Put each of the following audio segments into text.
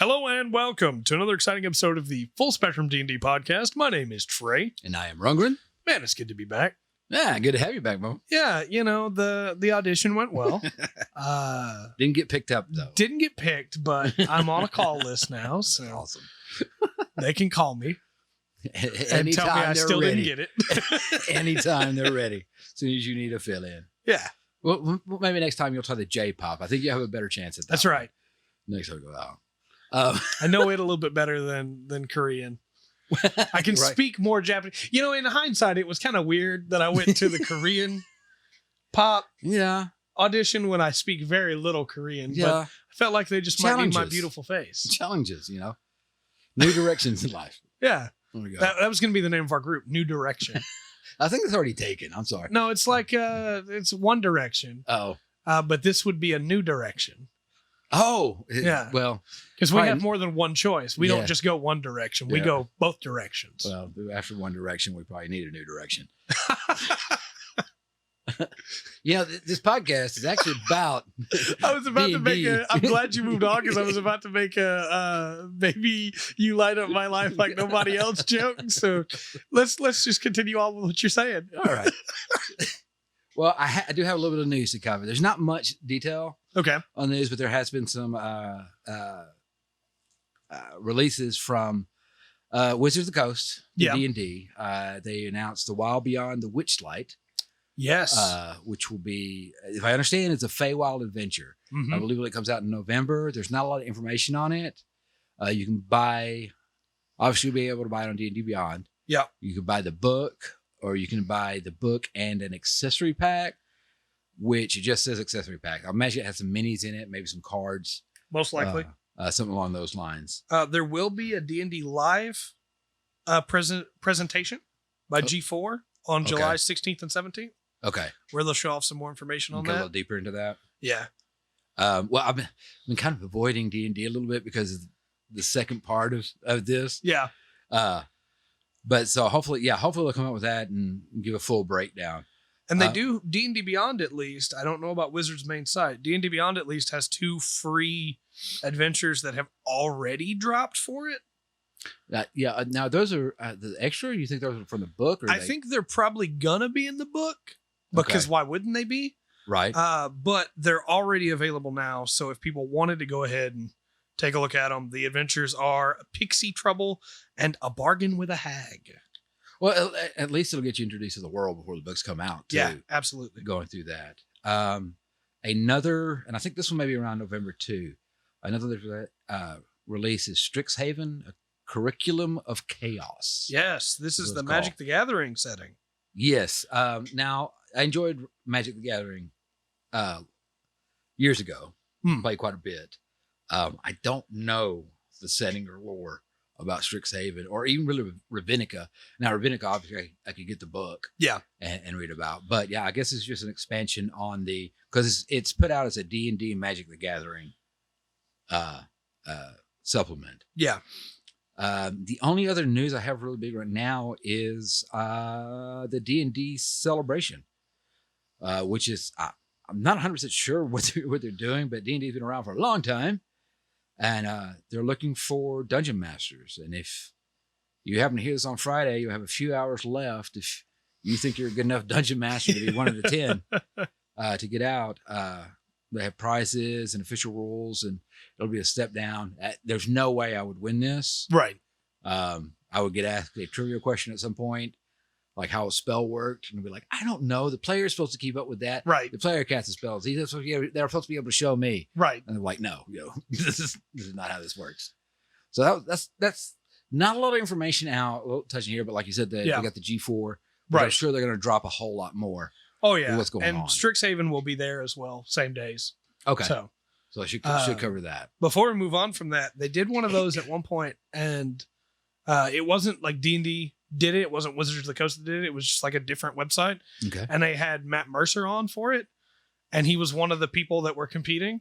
Hello and welcome to another exciting episode of the Full Spectrum D&D podcast. My name is Trey. And I am Rungren. Man, it's good to be back. Yeah, good to have you back, Mo. Yeah, you know, the audition went well. Didn't get picked up, though. Didn't get picked, but I'm on a call list now, so Awesome. they can call me and tell me I still didn't get it. Anytime they're ready. As soon as you need a fill in. Yeah. Well, maybe next time you'll try the J-pop. I think you have a better chance at that. That's right. Next time we go out. I know it a little bit better than Korean. I can Right. speak more Japanese. You know, in hindsight, it was kind of weird that I went to the Korean pop Yeah. audition when I speak very little Korean. Yeah. But I felt like they just might need my Challenges. beautiful face. Challenges, you know. New directions in life. Yeah. There we go. That was going to be the name of our group, New Direction. I think it's already taken. I'm sorry. No, it's like, it's One Direction. Oh. But this would be a New Direction. Oh. Yeah. Well, Because we Right. have more than one choice. We Yeah. don't just go one direction. We Yeah. go both directions. after One Direction, we probably need a new direction. You know, this podcast is actually about. I was about to make D&D. I'm glad you moved on because I was about to make maybe you light up my life like nobody else joke. So let's just continue on with what you're saying. All right. Well, I do have a little bit of news to cover. There's not much detail Okay. on the news, but there has been some releases from Wizards of the Coast, Yeah. D&D. They announced The Wild Beyond the Witchlight, Yes. which will be, if I understand, it's a Feywild adventure. Mhm. I believe it comes out in November. There's not a lot of information on it. You can obviously you'll be able to buy it on D&D Beyond. Yeah. You can buy the book, or you can buy the book and an accessory pack, which it just says accessory pack. I imagine it has some minis in it, maybe some cards, Most likely. something along those lines. There will be a D&D live presentation by G4 on Okay. July 16th and 17th, Okay. where they'll show off some more information on Go a little that. deeper into that. Yeah. Well, I've been kind of avoiding D&D a little bit because of the second part of this. Yeah. But so hopefully they'll come out with that and give a full breakdown. And they do D&D Beyond, at least. I don't know about Wizards' main site. D&D Beyond at least has 2 free adventures that have already dropped for it. Now those are the extra. You think those are from the book? Or I think they're probably gonna be in the book because why wouldn't they be? right. But they're already available now. So if people wanted to go ahead and take a look at them, the adventures are Pixie Trouble and A Bargain with a Hag. Well, at least it'll get you introduced to the world before the books come out. Too, Yeah, absolutely. going through that. Another, and I think this one may be around November 2. Another release is Strixhaven, a curriculum of chaos. Yes, this is What the it's Magic called. the Gathering setting. Yes. Now I enjoyed Magic the Gathering years ago. Played quite a bit. I don't know the setting or lore about Strixhaven or even really Ravenica. Now Ravenica, obviously I could get the book. Yeah. And read about. But yeah, I guess it's just an expansion on because it's put out as a D&D Magic the Gathering supplement. Yeah. The only other news I have really big right now is the D&D celebration, which is I'm not 100% sure what they're doing, but D&D's been around for a long time, and they're looking for dungeon masters. And if you happen to hear this on Friday, you have a few hours left. If you think you're a good enough dungeon master to be one of the 10 to get out, they have prizes and official rules, and it'll be a step down. There's no way I would win this. Right. I would get asked a trivia question at some point, like how a spell worked, and I'd be like, I don't know. The player's supposed to keep up with that. Right. The player casts the spells. They're supposed to be able to show me. Right. And they're like, no, this is not how this works. So that's not a lot of information out. A little touching here, but like you said, they got the G4. But I'm Right. sure they're going to drop a whole lot more. Oh yeah. What's going and on. Strixhaven will be there as well, same days. Okay. So I should cover that. before we move on from that, they did one of those at one point, and it wasn't like D&D did it. It wasn't Wizards of the Coast that did it. It was just like a different website. Okay. And they had Matt Mercer on for it, and he was one of the people that were competing.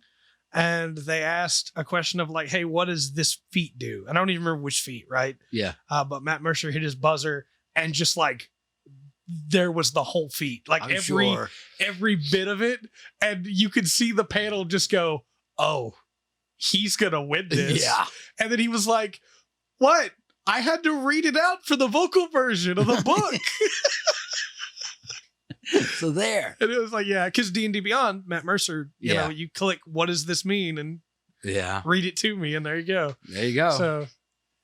And they asked a question of like, hey, what does this feat do? And I don't even remember which feat, right? Yeah. But Matt Mercer hit his buzzer, and just like there was the whole feat, like every bit of it, and you could see the panel just go, oh, he's gonna win this. Yeah. And then he was like, what? I had to read it out for the vocal version of the book. So there. And it was like, yeah, because D&D Beyond, Matt Mercer, you Yeah. know, you click, what does this mean? And Yeah. read it to me. And there you go. There you go. So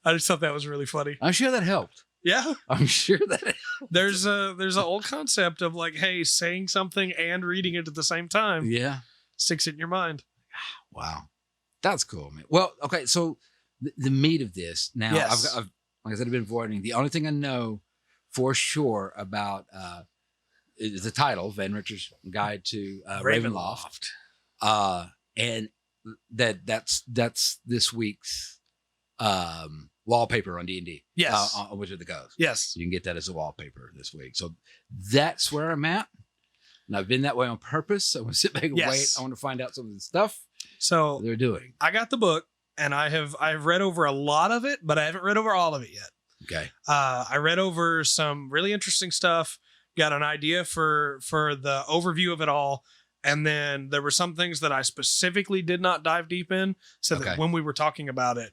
I just thought that was really funny. I'm sure that helped. Yeah. I'm sure that helped. There's an old concept of like, hey, saying something and reading it at the same time Yeah. sticks it in your mind. Wow. That's cool, man. Well, okay. So the meat of this now, Yes. I've like I said, I've been avoiding. The only thing I know for sure about is the title, Van Richter's Guide to Ravenloft. And that's this week's wallpaper on D&D. Yes. On Wizard of the Coast. Yes. So you can get that as a wallpaper this week. So that's where I'm at. And I've been that way on purpose. I want to sit back and wait. I want to find out some of the stuff So they're doing. I got the book and I've read over a lot of it, but I haven't read over all of it yet. Okay. I read over some really interesting stuff, got an idea for the overview of it all. And then there were some things that I specifically did not dive deep in so that when we were talking about it,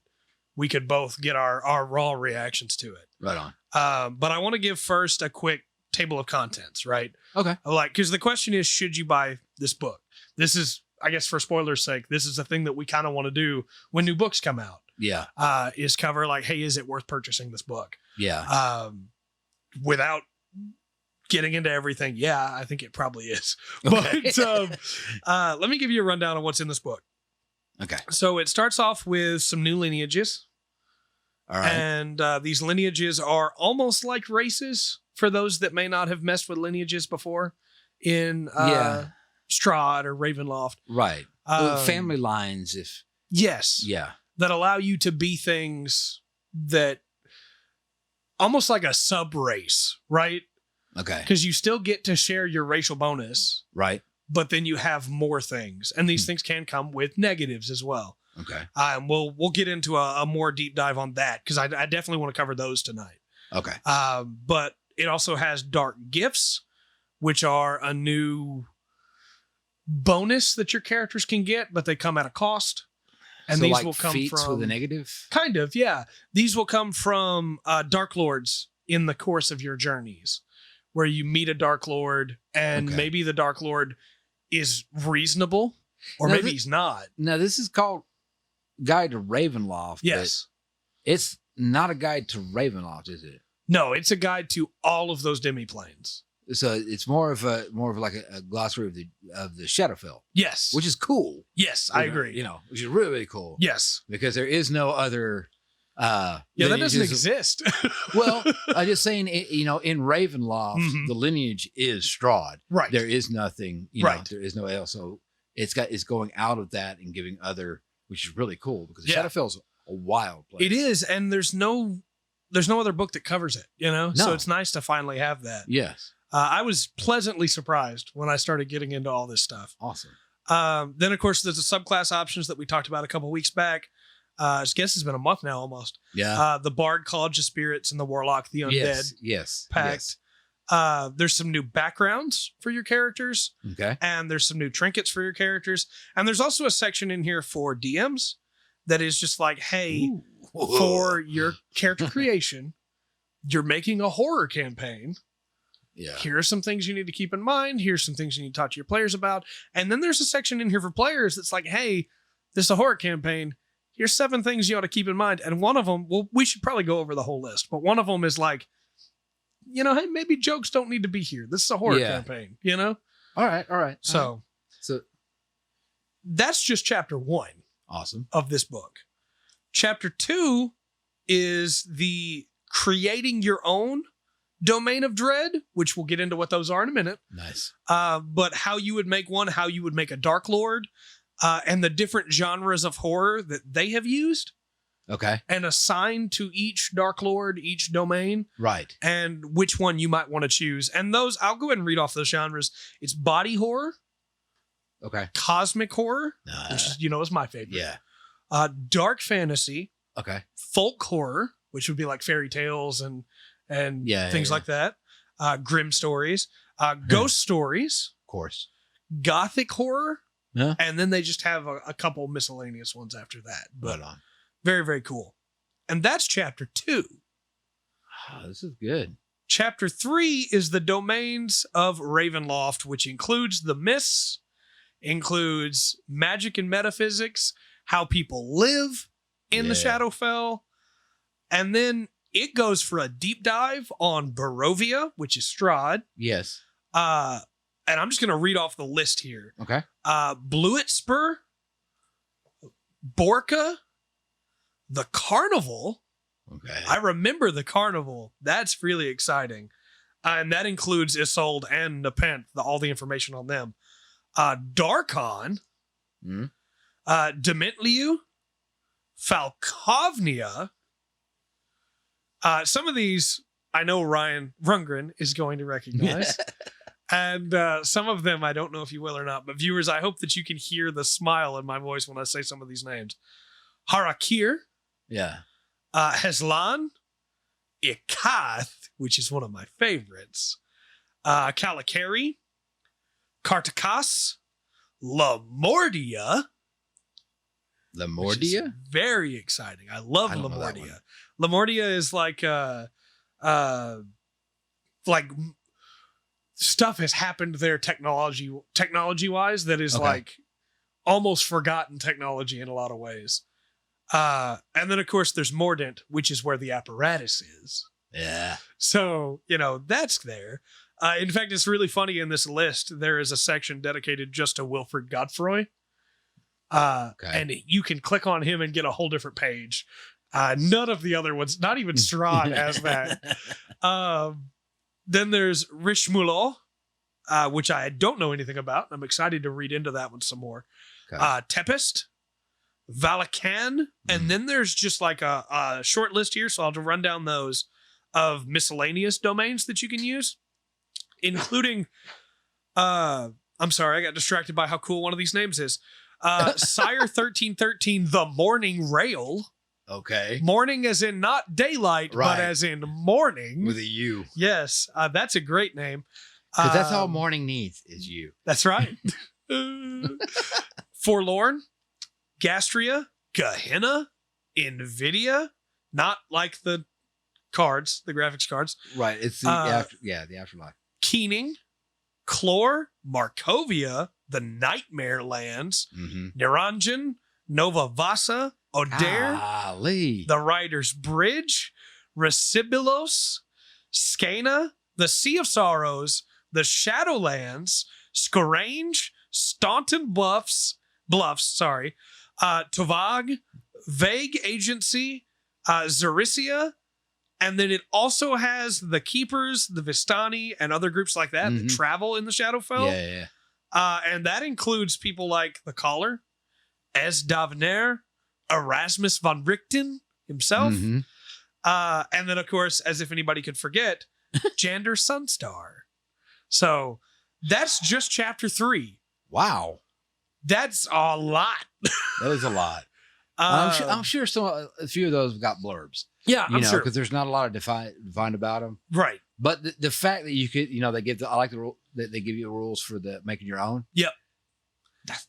we could both get our raw reactions to it. Right on. But I want to give first a quick table of contents, right? Okay. Like, because the question is, should you buy this book? This is, I guess, for spoilers' sake, this is a thing that we kind of want to do when new books come out. Yeah. Is cover like, hey, is it worth purchasing this book? Yeah. Without getting into everything, yeah, I think it probably is. Okay. But let me give you a rundown of what's in this book. Okay. So it starts off with some new lineages. All right. And these lineages are almost like races for those that may not have messed with lineages before in Strahd or Ravenloft. Right. Family lines, if. Yes. Yeah. That allow you to be things that almost like a sub race, right? Okay. Because you still get to share your racial bonus, Right. but then you have more things. And these things can come with negatives as well. Okay. We'll get into a more deep dive on that because I definitely want to cover those tonight. Okay. But it also has dark gifts, which are a new bonus that your characters can get, but they come at a cost. And so these like will come feats from with a negative. kind of, yeah. These will come from Dark Lords in the course of your journeys, where you meet a Dark Lord, and maybe the Dark Lord is reasonable, or maybe he's not. Now this is called Guide to Ravenloft. Yes. It's not a guide to Ravenloft, is it? No, it's a guide to all of those demiplanes. So it's more of like a glossary of the Shadowfell. Yes. Which is cool. Yes, I agree. You know, which is really, really cool. Yes. Because there is no other that doesn't exist. Well, I'm just saying, in Ravenloft, the lineage is Strahd. Right. There is nothing, there is no else. So it's going out of that and giving other, which is really cool because Shadowfell's a wild place. It is, and there's no other book that covers it, No. So it's nice to finally have that. Yes. I was pleasantly surprised when I started getting into all this stuff. Awesome. Then, of course, there's the subclass options that we talked about a couple weeks back. I guess it's been a month now almost. Yeah. The Bard, College of Spirits, and the Warlock, the Undead Yes. Pact. There's some new backgrounds for your characters. Okay. And there's some new trinkets for your characters. And there's also a section in here for DMs that is just like, hey, for your character creation, you're making a horror campaign. Yeah. Here are some things you need to keep in mind. Here's some things you need to talk to your players about. And then there's a section in here for players that's like, hey, this is a horror campaign. Here's 7 things you ought to keep in mind. And one of them, well, we should probably go over the whole list, but one of them is like, hey, maybe jokes don't need to be here. This is a horror campaign, All right. So that's just chapter 1. Awesome. Of this book. Chapter 2 is the creating your own domain of dread, which we'll get into what those are in a minute. Nice. But how you would make one, how you would make a Dark Lord, and the different genres of horror that they have used. Okay. And assign to each Dark Lord, each domain. Right. And which one you might want to choose. And those, I'll go ahead and read off those genres. It's body horror. Okay. Cosmic horror, which is, is my favorite. Yeah. Dark fantasy. Okay. Folk horror, which would be like fairy tales and things like that. Grim stories. Ghost stories. Of course. Gothic horror, Yeah. And then they just have a couple miscellaneous ones after that. But Right on. very, very cool. And that's chapter 2. Oh, this is good. Chapter 3 is the domains of Ravenloft, which includes the myths, includes magic and metaphysics, how people live in the Shadowfell. And then it goes for a deep dive on Barovia, which is Strahd. Yes. And I'm just going to read off the list here. Okay. Bluetspur, Borka, the Carnival. Okay. I remember the Carnival. That's really exciting. And that includes Isolde and Nepenthe, all the information on them. Darkon, Dementliu, Falkovnia. Some of these I know Ryan Rundgren is going to recognize. And some of them, I don't know if you will or not, but viewers, I hope that you can hear the smile in my voice when I say some of these names. Harakir. Yeah. Heslan. Ikath, which is one of my favorites. Kalikari. Kartakas. Lamordia. Lamordia? Very exciting. I love Lamordia. Lamordia is like stuff has happened there technology wise that is like almost forgotten technology in a lot of ways. And then of course there's Mordant, which is where the apparatus is. Yeah. So, that's there. In fact, it's really funny in this list, there is a section dedicated just to Wilfred Godfroy. And you can click on him and get a whole different page. None of the other ones, not even Strahd has that. Then there's Rishmulo, which I don't know anything about. I'm excited to read into that one some more. Tempest, Valakan, and then there's just like a short list here, so I'll just run down those of miscellaneous domains that you can use, including, I'm sorry, I got distracted by how cool one of these names is. Sire 1313, the Morning Rail. Okay. Morning as in not daylight, but as in morning. With a U. Yes, that's a great name. Because that's all morning needs is you. That's right. Forlorn, Gastria, Gehenna, Nvidia, not like the cards, the graphics cards. Right. It's the the afterlife. Keening, Clore, Markovia, the Nightmare Lands, Niranjan, Nova Vasa, Oder, the Rider's Bridge, Recibilos, Skena, the Sea of Sorrows, the Shadowlands, Scorange, Staunton Bluffs, Tovag, Vague Agency, Zarisia, and then it also has the Keepers, the Vistani, and other groups like that that travel in the Shadowfell. Yeah. And that includes people like the Caller, Es Davner, Erasmus von Richten himself. And then, of course, as if anybody could forget, Jander Sunstar. So that's just chapter 3. Wow. That's a lot. That is a lot. I'm sure a few of those got blurbs. Yeah, I'm sure. Because there's not a lot of defined about them. Right. But the fact that you could, they give I like the rule that they give you rules for the making your own. Yep.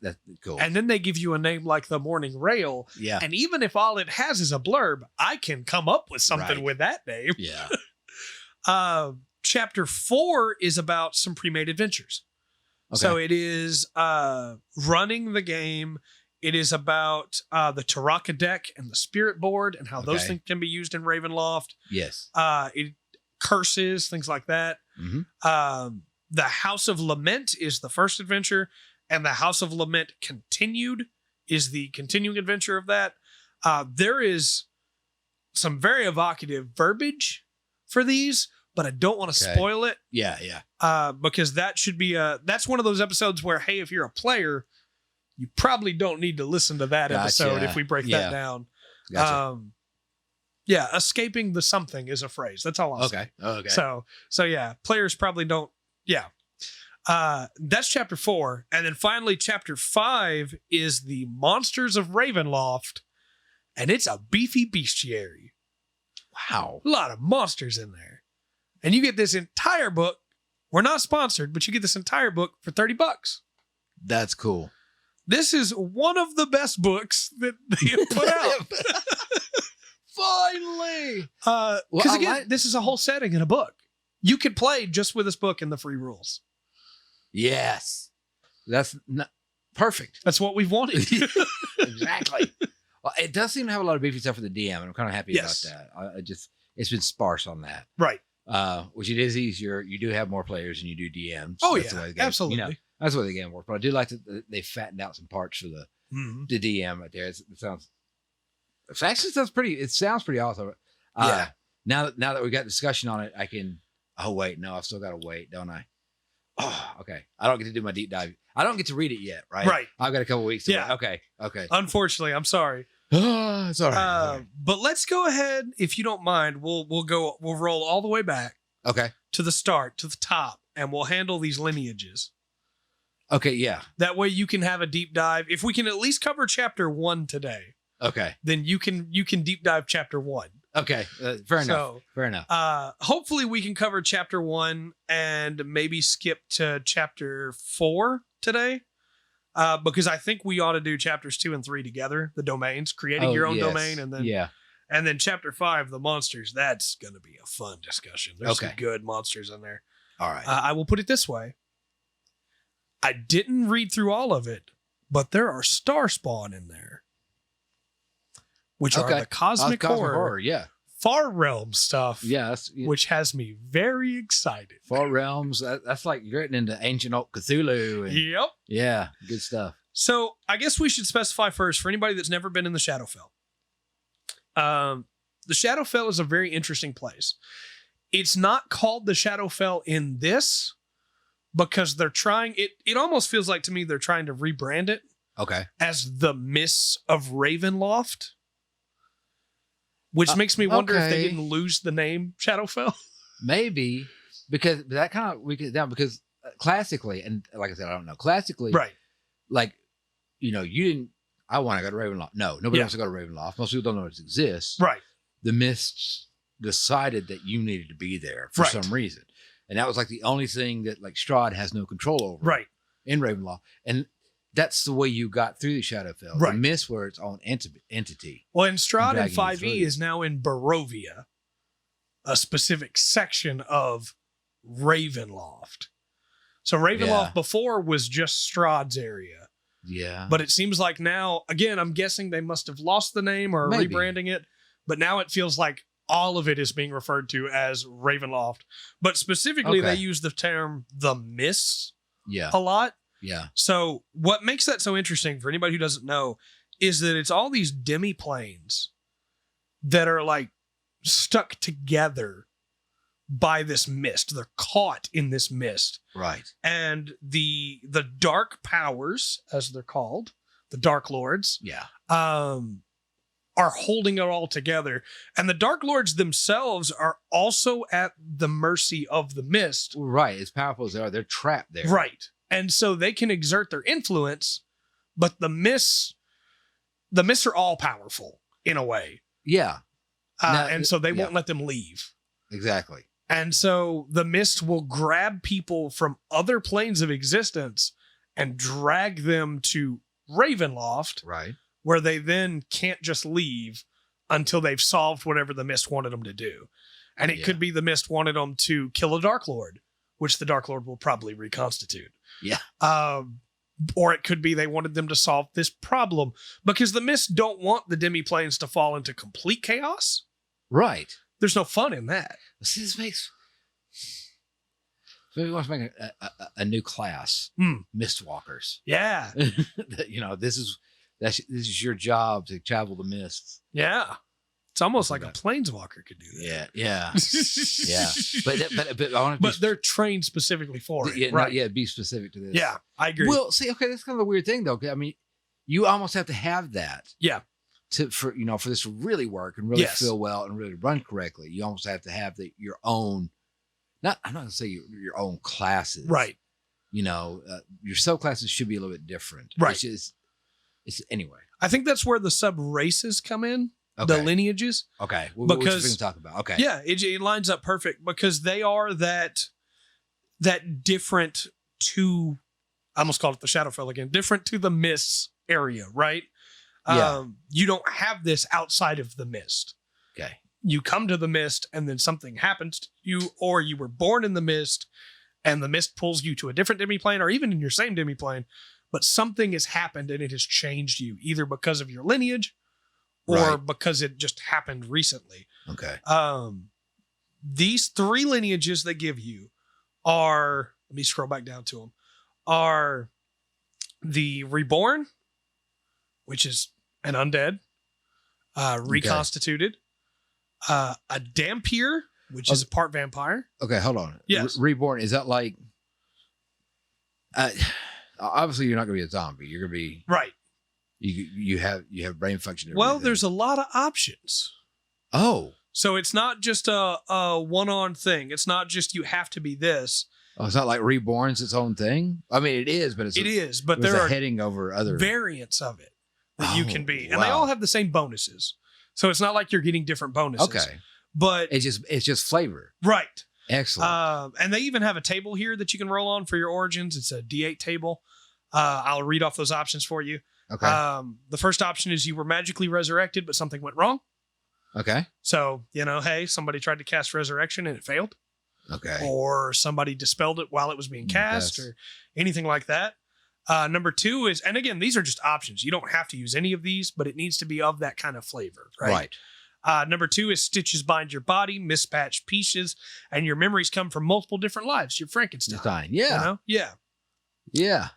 That's cool. And then they give you a name like the Morning Rail. Yeah. And even if all it has is a blurb, I can come up with something with that name. Yeah. Chapter 4 is about some pre-made adventures. Okay. So it is running the game. It is about the Taraka deck and the Spirit board and how those things can be used in Ravenloft. Yes. Curses, things like that. The House of Lament is the first adventure, and the House of Lament Continued is the continuing adventure of that. There is some very evocative verbiage for these, but I don't want to spoil it. Yeah. Because that should be that's one of those episodes where, hey, if you're a player, you probably don't need to listen to that episode if we break that down. Gotcha. Escaping the something is a phrase. That's all I'll say. Okay. So yeah, players probably don't. Yeah. That's chapter 4. And then finally, chapter 5 is the Monsters of Ravenloft. And it's a beefy bestiary. Wow. A lot of monsters in there. And you get this entire book. We're not sponsored, but you get this entire book for $30. That's cool. This is one of the best books that they have put out. Finally. Because again, this is a whole setting in a book. You could play just with this book and the free rules. Yes. That's perfect. That's what we've wanted. Exactly. Well, it does seem to have a lot of beefy stuff for the DM, and I'm kind of happy about that. It's been sparse on that. Right. Which it is easier. You do have more players than you do DMs. Oh, that's the way the game, absolutely. That's the way the game works. But I do like that they fattened out some parts for the DM right there. It sounds pretty. It sounds pretty awesome. Yeah. Now that we got discussion on it, I can. Oh wait, no, I've still got to wait, don't I? Oh, okay. I don't get to do my deep dive. I don't get to read it yet, right? Right. I've got a couple weeks. Yeah. Wait. Okay. Unfortunately, I'm sorry. It's all right. But let's go ahead, if you don't mind. We'll roll all the way back. Okay. To the start, to the top, and we'll handle these lineages. Okay. Yeah. That way you can have a deep dive. If we can at least cover chapter 1 today, okay, then you can deep dive chapter 1. Okay. Fair enough. Fair enough. Hopefully we can cover chapter 1 and maybe skip to chapter 4 today. Because I think we ought to do chapters 2 and 3 together, the domains, creating your own domain, and then chapter 5, the monsters. That's going to be a fun discussion. There's some good monsters in there. All right. I will put it this way. I didn't read through all of it, but there are star spawn in there, which are the cosmic horror, Far Realm stuff. Yes, which has me very excited. Far Realms. That's like you're getting into ancient old Cthulhu. And, yep. Yeah, good stuff. So I guess we should specify first for anybody that's never been in the Shadowfell. The Shadowfell is a very interesting place. It's not called the Shadowfell in this because they're trying it. It almost feels like to me they're trying to rebrand it. Okay. As the Mists of Ravenloft. Which makes me wonder if they didn't lose the name Shadowfell. Maybe because that kind of we get down because classically, and like I said, I don't know. Classically, right? Like, you didn't. I want to go to Ravenloft. No, nobody wants to go to Ravenloft. Most people don't know it exists. Right. The Mists decided that you needed to be there for some reason, and that was like the only thing that like Strahd has no control over. Right. In Ravenloft, and that's the way you got through the Shadowfell. Right. The Mist were its own entity. Well, and Strahd in 5e is now in Barovia, a specific section of Ravenloft. So Ravenloft before was just Strahd's area. Yeah. But it seems like now, again, I'm guessing they must have lost the name or rebranding it. But now it feels like all of it is being referred to as Ravenloft. But specifically, they use the term the Mists a lot. Yeah. So what makes that so interesting for anybody who doesn't know is that it's all these demi-planes that are like stuck together by this mist. They're caught in this mist. Right. And the dark powers, as they're called, the Dark Lords, are holding it all together. And the Dark Lords themselves are also at the mercy of the mist. Right. As powerful as they are, they're trapped there. Right. And so they can exert their influence, but the mists are all powerful in a way. Yeah. And so they won't let them leave. Exactly. And so the mist will grab people from other planes of existence and drag them to Ravenloft. Right. Where they then can't just leave until they've solved whatever the mist wanted them to do. And it could be the mist wanted them to kill a Dark Lord, which the Dark Lord will probably reconstitute. Yeah. Or it could be they wanted them to solve this problem because the Mist don't want the demi-planes to fall into complete chaos. Right. There's no fun in that. See, this makes... Maybe we want to make a new class. Mistwalkers. Yeah. This is your job to travel the mists. Yeah. It's almost like a planeswalker could do that. Yeah. Yeah. But they're trained specifically for it. Right. Be specific to this. Yeah, I agree. Well, see, okay, that's kind of a weird thing though. I mean, you almost have to have that. Yeah. For this to really work and really feel well and really run correctly, you almost have to have your own. I'm not going to say your own classes. Right. Your subclasses should be a little bit different. Right. It's anyway. I think that's where the sub races come in. Okay. The lineages. Okay. Because what you talk about. Okay. Yeah, it lines up perfect because they are that different two I almost called it the Shadowfell again. Different to the Mists area, right? Yeah. You don't have this outside of the Mist. Okay. You come to the Mist and then something happens to you, or you were born in the Mist and the Mist pulls you to a different demiplane, or even in your same demiplane, but something has happened and it has changed you, either because of your lineage or because it just happened recently. Okay. These 3 lineages they give you are, let me scroll back down to them, are the Reborn, which is an undead, reconstituted, a Dampier, which is a part vampire. Okay, hold on. Yes. Reborn, is that like... obviously, you're not going to be a zombie. You're going to be... Right. You have brain function. And Well, everything. there's a lot of options. Oh. So it's not just a one-on thing. It's not just you have to be this. Oh, it's not like Reborn's its own thing? I mean, it is, but But there are heading over other... variants of it that you can be. And wow. they all have the same bonuses. So it's not like you're getting different bonuses. Okay. But it's just flavor. Right. Excellent. And they even have a table here that you can roll on for your origins. It's a D8 table. I'll read off those options for you. Okay. The first option is you were magically resurrected, but something went wrong. Okay. So, hey, somebody tried to cast resurrection and it failed. Okay. Or somebody dispelled it while it was being cast or anything like that. Number 2 is, and again, these are just options. You don't have to use any of these, but it needs to be of that kind of flavor, right? Number 2 is stitches bind your body, mismatched pieces, and your memories come from multiple different lives. You're Frankenstein. Yeah. Yeah. Yeah.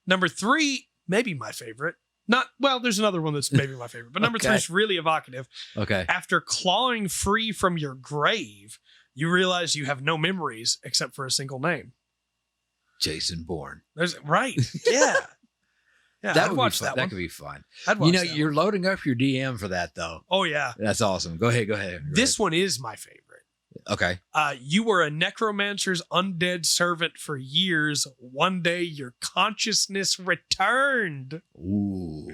Number 3, maybe my favorite. There's another one that's maybe my favorite, but number 3 is really evocative. Okay. After clawing free from your grave, you realize you have no memories except for a single name. Jason Bourne. Right. Yeah. Yeah. That would be fun. That could be fun. You're loading up your DM for that though. Oh yeah. That's awesome. Go ahead. This one is my favorite. Okay. You were a necromancer's undead servant for years. One day your consciousness returned. Ooh.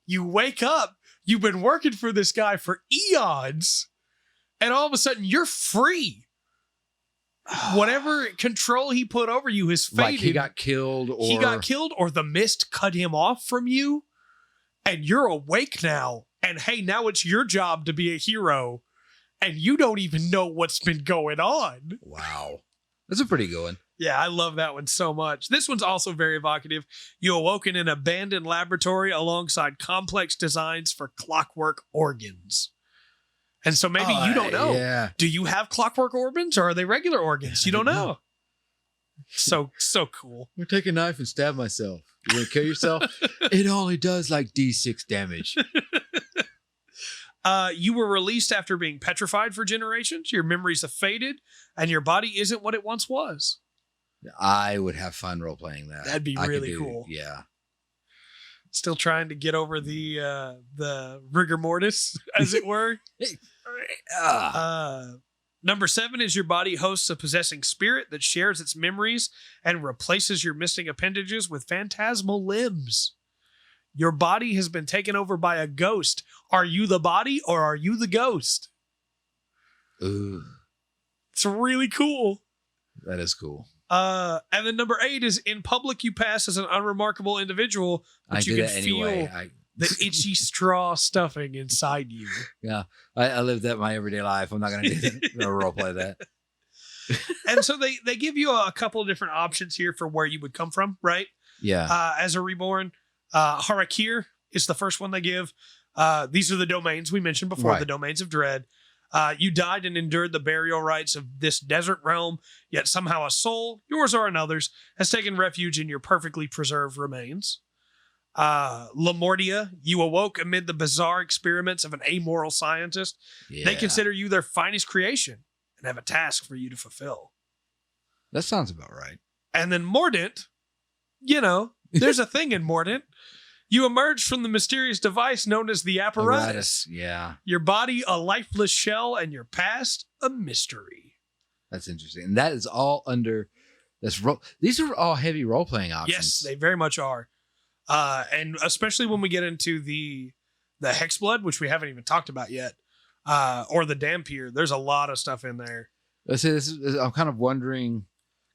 You wake up. You've been working for this guy for eons. And all of a sudden you're free. Whatever control he put over you has faded. Like he got killed or the mist cut him off from you. And you're awake now. And hey, now it's your job to be a hero. And you don't even know what's been going on. Wow. That's a pretty good one. Yeah, I love that one so much. This one's also very evocative. You awoke in an abandoned laboratory alongside complex designs for clockwork organs. And so maybe you don't know. Yeah. Do you have clockwork organs or are they regular organs? You don't know. So cool. I'm gonna take a knife and stab myself. You want to kill yourself? It only does like D6 damage. You were released after being petrified for generations. Your memories have faded, and your body isn't what it once was. I would have fun role playing that. That'd be really cool. Yeah. Still trying to get over the rigor mortis, as it were. Number 7 is your body hosts a possessing spirit that shares its memories and replaces your missing appendages with phantasmal limbs. Your body has been taken over by a ghost. Are you the body or are you the ghost? Ooh. It's really cool. That is cool. And then number 8 is in public you pass as an unremarkable individual, but you can feel the itchy straw stuffing inside you. Yeah, I live that in my everyday life. I'm not going to do that. I'm going to role play that. And so they give you a couple of different options here for where you would come from, right? Yeah. As a reborn, Harakir is the first one they give. These are the domains we mentioned before, the domains of dread. You died and endured the burial rites of this desert realm, yet somehow a soul, yours or another's, has taken refuge in your perfectly preserved remains. Lamortia, you awoke amid the bizarre experiments of an amoral scientist. Yeah. They consider you their finest creation and have a task for you to fulfill. That sounds about right. And then Mordant, there's a thing in Mordant. You emerge from the mysterious device known as the apparatus. Yeah. Your body, a lifeless shell, and your past, a mystery. That's interesting. And that is all under this role. These are all heavy role-playing options. Yes, they very much are. And especially when we get into the Hexblood, which we haven't even talked about yet, or the Dampier, there's a lot of stuff in there. I'm kind of wondering,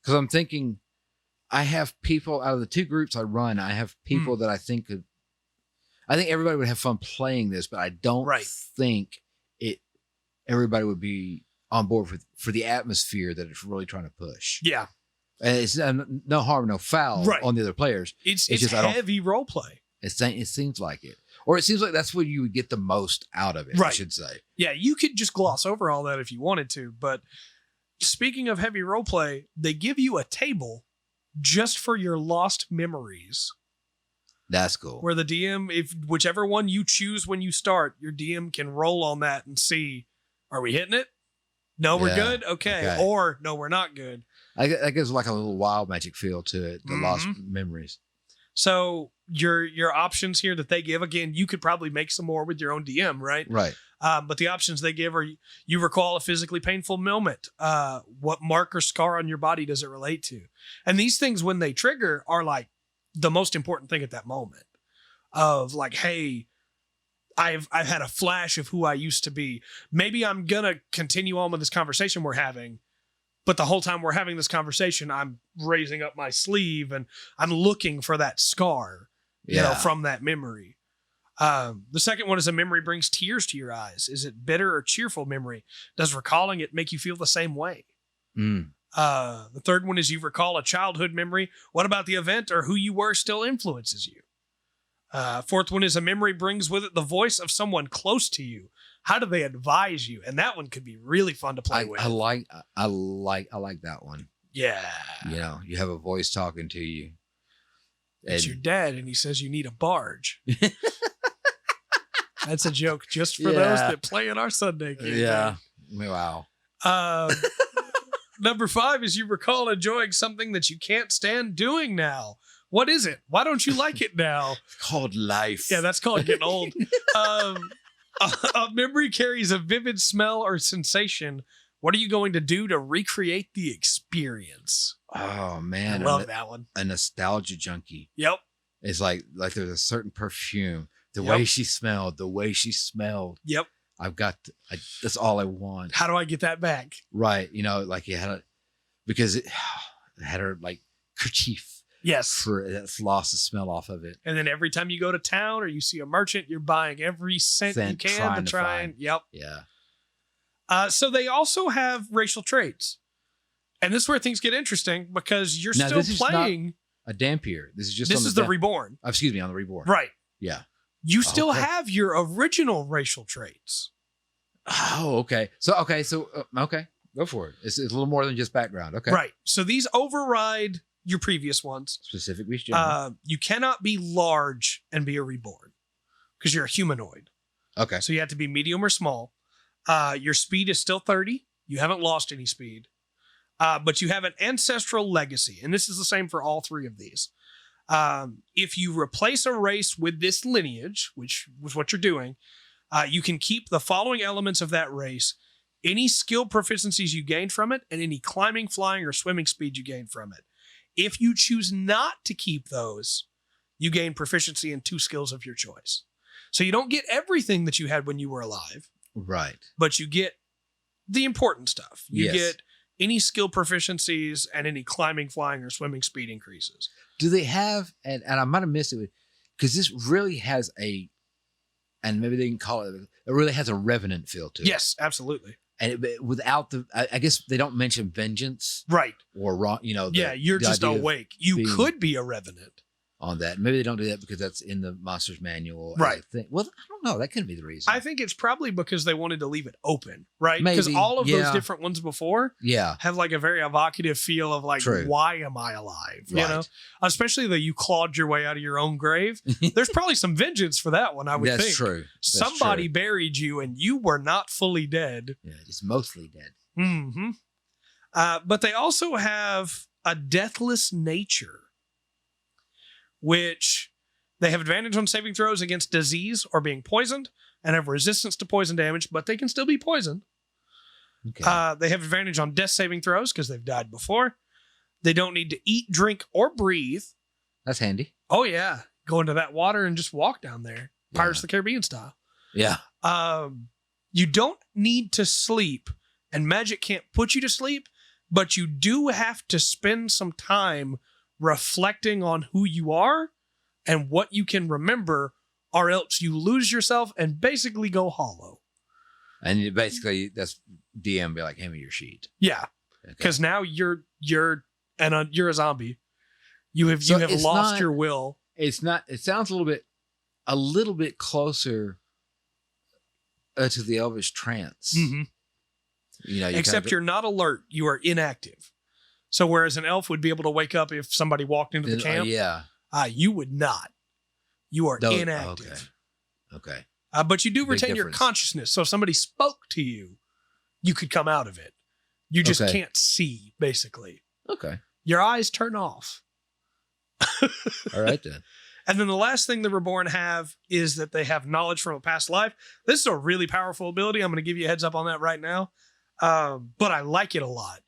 because I'm thinking, I have people out of the two groups I run. I have people that I think everybody would have fun playing this, but I don't think everybody would be on board for the atmosphere that it's really trying to push. Yeah. And it's no harm, no foul on the other players. It's just heavy role play. It seems like it. Or it seems like that's where you would get the most out of it, I should say. Yeah, you could just gloss over all that if you wanted to. But speaking of heavy role play, they give you a table just for your lost memories. That's cool. Where the DM, if whichever one you choose when you start, your DM can roll on that and see, are we hitting it? No, we're good? Okay. Or, no, we're not good. That gives like a little wild magic feel to it, the lost memories. So your options here that they give, again, you could probably make some more with your own DM, right? Right. But the options they give are, you recall a physically painful moment. What mark or scar on your body does it relate to? And these things, when they trigger, are like the most important thing at that moment. Of like, hey, I've had a flash of who I used to be. Maybe I'm gonna continue on with this conversation we're having, but the whole time we're having this conversation, I'm raising up my sleeve and I'm looking for that scar, you know, from that memory. The second one is a memory brings tears to your eyes. Is it bitter or cheerful memory? Does recalling it make you feel the same way? The third one is you recall a childhood memory. What about the event or who you were still influences you? Fourth one is a memory brings with it the voice of someone close to you. How do they advise you? And that one could be really fun to play with. I like that one. Yeah. You know, you have a voice talking to you. It's your dad, and he says you need a barge. That's a joke just for those that play in our Sunday game. Yeah. Wow. Number 5 is you recall enjoying something that you can't stand doing now. What is it? Why don't you like it now? It's called life. Yeah, that's called getting old. A memory carries a vivid smell or sensation. What are you going to do to recreate the experience? Oh, man. I love that one. A nostalgia junkie. Yep. It's like there's a certain perfume. The way she smelled. Yep. That's all I want. How do I get that back? Right. You know, like it had her like kerchief. Yes. For that's lost the smell off of it. And then every time you go to town or you see a merchant, you're buying every cent you can to try and. Yep. Yeah. So they also have racial traits. And this is where things get interesting because you're still playing. A Dampier. This is the Reborn. Excuse me, on the Reborn. Right. Yeah. You still have your original racial traits. Oh, okay. So, go for it. It's a little more than just background. Okay. Right. So these override your previous ones. Specific beast. You cannot be large and be a Reborn because you're a humanoid. Okay. So you have to be medium or small. Your speed is still 30. You haven't lost any speed. But you have an ancestral legacy. And this is the same for all 3 of these. If you replace a race with this lineage, which was what you're doing, you can keep the following elements of that race, any skill proficiencies you gained from it, and any climbing, flying, or swimming speed you gained from it. If you choose not to keep those, you gain proficiency in 2 skills of your choice. So you don't get everything that you had when you were alive. Right. But you get the important stuff. You get any skill proficiencies and any climbing, flying, or swimming speed increases. Do they have, and I might have missed it, because this really has and maybe they can call it really has a Revenant feel to it. Yes, absolutely. And without I guess they don't mention vengeance. Right. Or wrong, you know. You're just awake. You could be a Revenant. On that. Maybe they don't do that because that's in the Monsters Manual. Right. Well, I don't know. That couldn't be the reason. I think it's probably because they wanted to leave it open, right? Because all of those different ones before have like a very evocative feel of like, why am I alive? You know? Especially that you clawed your way out of your own grave. There's probably some vengeance for that one, I would think. That's true. Somebody buried you and you were not fully dead. Yeah, just mostly dead. Mm-hmm. But they also have a deathless nature, which they have advantage on saving throws against disease or being poisoned and have resistance to poison damage, but they can still be poisoned. Okay. They have advantage on death saving throws because they've died before. They don't need to eat, drink, or breathe. That's handy. Oh, yeah. Go into that water and just walk down there. Pirates of the Caribbean style. Yeah. You don't need to sleep, and magic can't put you to sleep, but you do have to spend some time reflecting on who you are and what you can remember, or else you lose yourself and basically go hollow. And you basically, that's DM be like, hand me your sheet. Yeah, because now you're a zombie. You have lost your will. It's not. It sounds a little bit closer to the Elvish trance. Mm-hmm. Except you're not alert. You are inactive. So whereas an elf would be able to wake up if somebody walked into the camp, you would not. You are inactive. Okay. But you do retain your consciousness. So if somebody spoke to you, you could come out of it. You just can't see, basically. Okay. Your eyes turn off. All right, then. And then the last thing the Reborn have is that they have knowledge from a past life. This is a really powerful ability. I'm going to give you a heads up on that right now. But I like it a lot.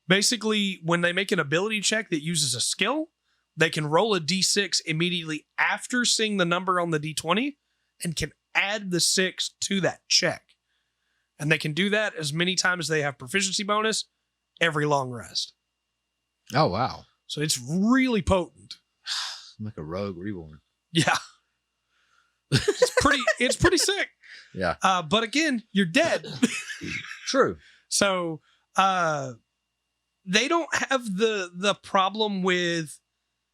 Basically, when they make an ability check that uses a skill, they can roll a d6 immediately after seeing the number on the d20 and can add the 6 to that check. And they can do that as many times as they have proficiency bonus every long rest. Oh, wow. So it's really potent. I'm like a rogue reborn. Yeah. It's pretty sick. Yeah. But again, you're dead. True. So they don't have the problem with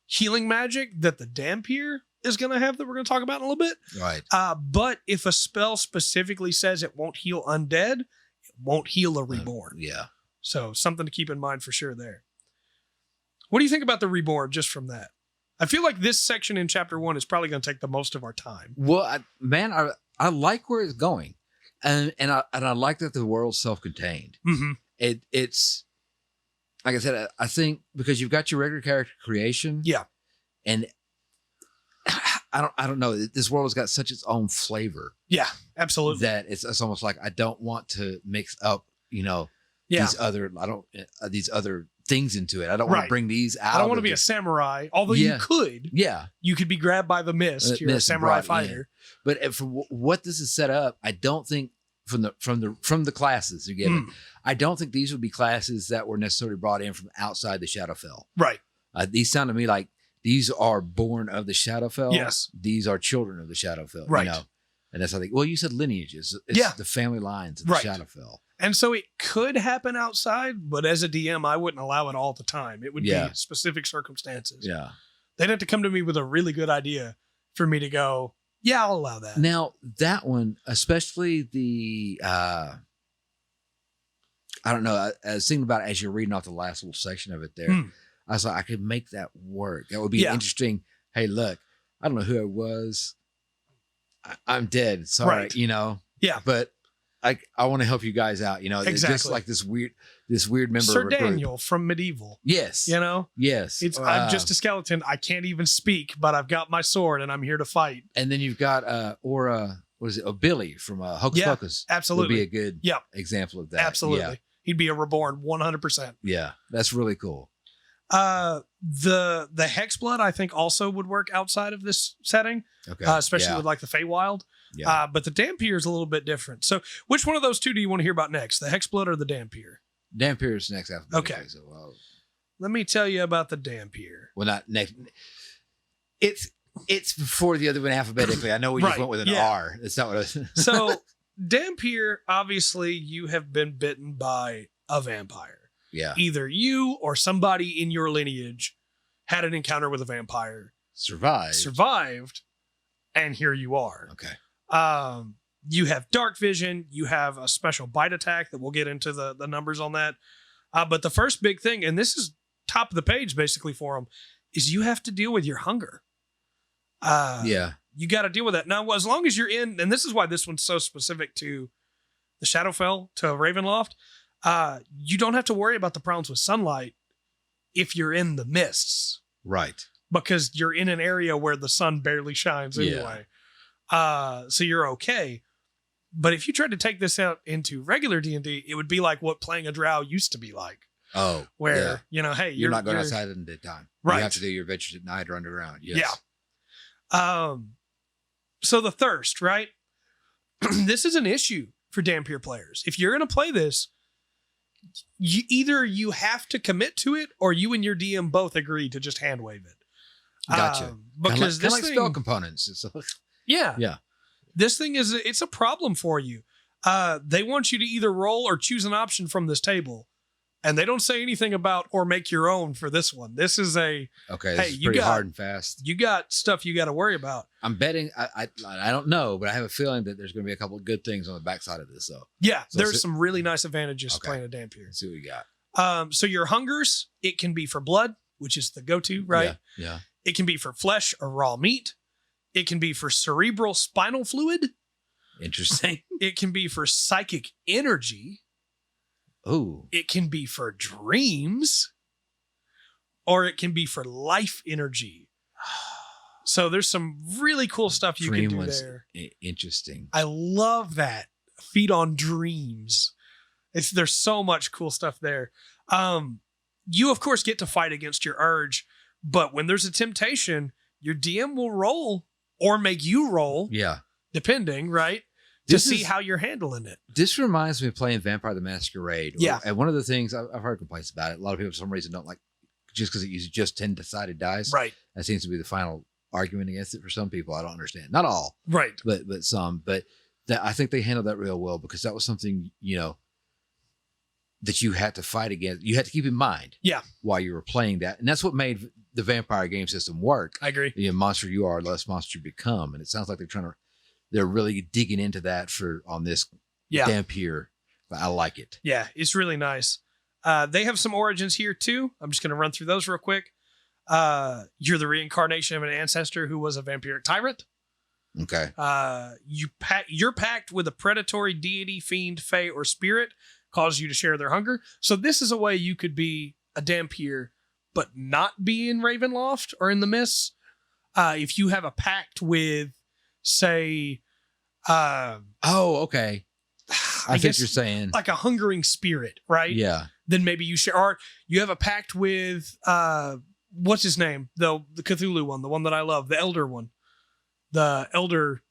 healing magic that the Dampier is going to have, that we're going to talk about in a little bit. Right. But if a spell specifically says it won't heal undead, it won't heal a reborn. Yeah. So something to keep in mind for sure there. What do you think about the reborn just from that? I feel like this section in chapter 1 is probably going to take the most of our time. Well, I like where it's going. And I like that the world's self-contained. Mm-hmm. It's like I said, I think because you've got your regular character creation. Yeah. And I don't know. This world has got such its own flavor. Yeah, absolutely. That it's almost like I don't want to mix up, these other things into it. I don't want to bring these out. I don't want to be a samurai, although you could. Yeah. You could be grabbed by the mist. You're a samurai fighter. Yeah. But for what this is set up, I don't think from the classes you're given, I don't think these would be classes that were necessarily brought in from outside the Shadowfell. Right. These sound to me like these are born of the Shadowfell. Yes. These are children of the Shadowfell. Right. And that's how well, you said lineages. It's the family lines of the Shadowfell. And so it could happen outside, but as a DM, I wouldn't allow it all the time. It would be specific circumstances. Yeah. They'd have to come to me with a really good idea for me to go, yeah, I'll allow that. Now, that one, especially the, I don't know, I was thinking about it as you're reading off the last little section of it there. I was like, I could make that work. That would be interesting. Hey, look, I don't know who it was. I'm dead. Sorry, Yeah. But I want to help you guys out. Exactly. It's just like this weird member Sir of a Daniel group. From Medieval. Yes. Yes. I'm just a skeleton. I can't even speak, but I've got my sword and I'm here to fight. And then you've got Billy from Hocus Pocus. Absolutely. Would be a good example of that. Absolutely. Yeah. He'd be a reborn 100%. Yeah. That's really cool. The Hexblood, I think, also would work outside of this setting. Okay. Especially with like the Feywild. Yeah. But the Dampier is a little bit different. So which one of those two do you want to hear about next? The Hexblood or the Dampier? Dampier is next after. Okay. So, let me tell you about the Dampier. Well, not next. It's before the other one alphabetically. I know we just went with an R. It's not what I was. So Dampier, obviously, you have been bitten by a vampire. Yeah. Either you or somebody in your lineage had an encounter with a vampire. Survived. And here you are. Okay. You have dark vision. You have a special bite attack that we'll get into the numbers on that. But the first big thing, and this is top of the page basically for them, is you have to deal with your hunger. You got to deal with that. Now, as long as you're in, and this is why this one's so specific to the Shadowfell, to Ravenloft, you don't have to worry about the problems with sunlight if you're in the mists. Right. Because you're in an area where the sun barely shines anyway. So you're okay. But if you tried to take this out into regular D&D, it would be like what playing a drow used to be like. Oh. Where, hey, you're not going outside in the daytime. Right. You have to do your adventures at night or underground. Yes. Yeah. So the thirst, right? This is an issue for Dampier players. If you're going to play this, you have to commit to it, or you and your DM both agree to just hand wave it. Gotcha. Because kinda this like thing, spell components. yeah, this thing it's a problem for you. They want you to either roll or choose an option from this table, and they don't say anything about or make your own for this one. This is Okay, hey, this is you pretty got hard and fast. you got stuff you got to worry about. I'm betting. I don't know, but I have a feeling that there's going to be a couple of good things on the backside of this. So Yeah, So there's is it- some really nice advantages to Okay. playing a Dampier. let's see what we got. So your hungers, it can be for blood, which is the go-to, right? Yeah. It can be for flesh or raw meat. It can be for cerebral spinal fluid. Interesting. It can be for psychic energy. Ooh. It can be for dreams. Or it can be for life energy. So there's some really cool stuff you Dream can do was there. interesting. I love that. Feed on dreams. There's so much cool stuff there. You of course get to fight against your urge, but when there's a temptation, your DM will roll or make you roll, Yeah. depending, right? To This see is- how you're handling it. This reminds me of playing Vampire the Masquerade. Yeah. And one of the things I've heard complaints about it, a lot of people for some reason don't like just because it uses just 10 decided dice. Right. That seems to be the final argument against it for some people. I don't understand. Not all, Right. but some. But I think they handled that real well because that was something, that you had to fight against. You had to keep in mind. Yeah. While you were playing that. And that's what made the vampire game system work. I agree. The monster you are, less monster you become. And it sounds like they're really digging into that on this Yeah. Dampier. I like it. Yeah. It's really nice. They have some origins here too. I'm just going to run through those real quick. You're the reincarnation of an ancestor who was a vampiric tyrant. Okay. You're packed with a predatory deity, fiend, fae, or spirit, cause you to share their hunger. So this is a way you could be a Dampier, but not be in Ravenloft or in the Mists. If you have a pact with, say, Okay. I think guess you're saying. like a hungering spirit, right? Yeah. Then maybe you share, or you have a pact with, what's his name? The Cthulhu one, the one that I love, the Elder one. The Elder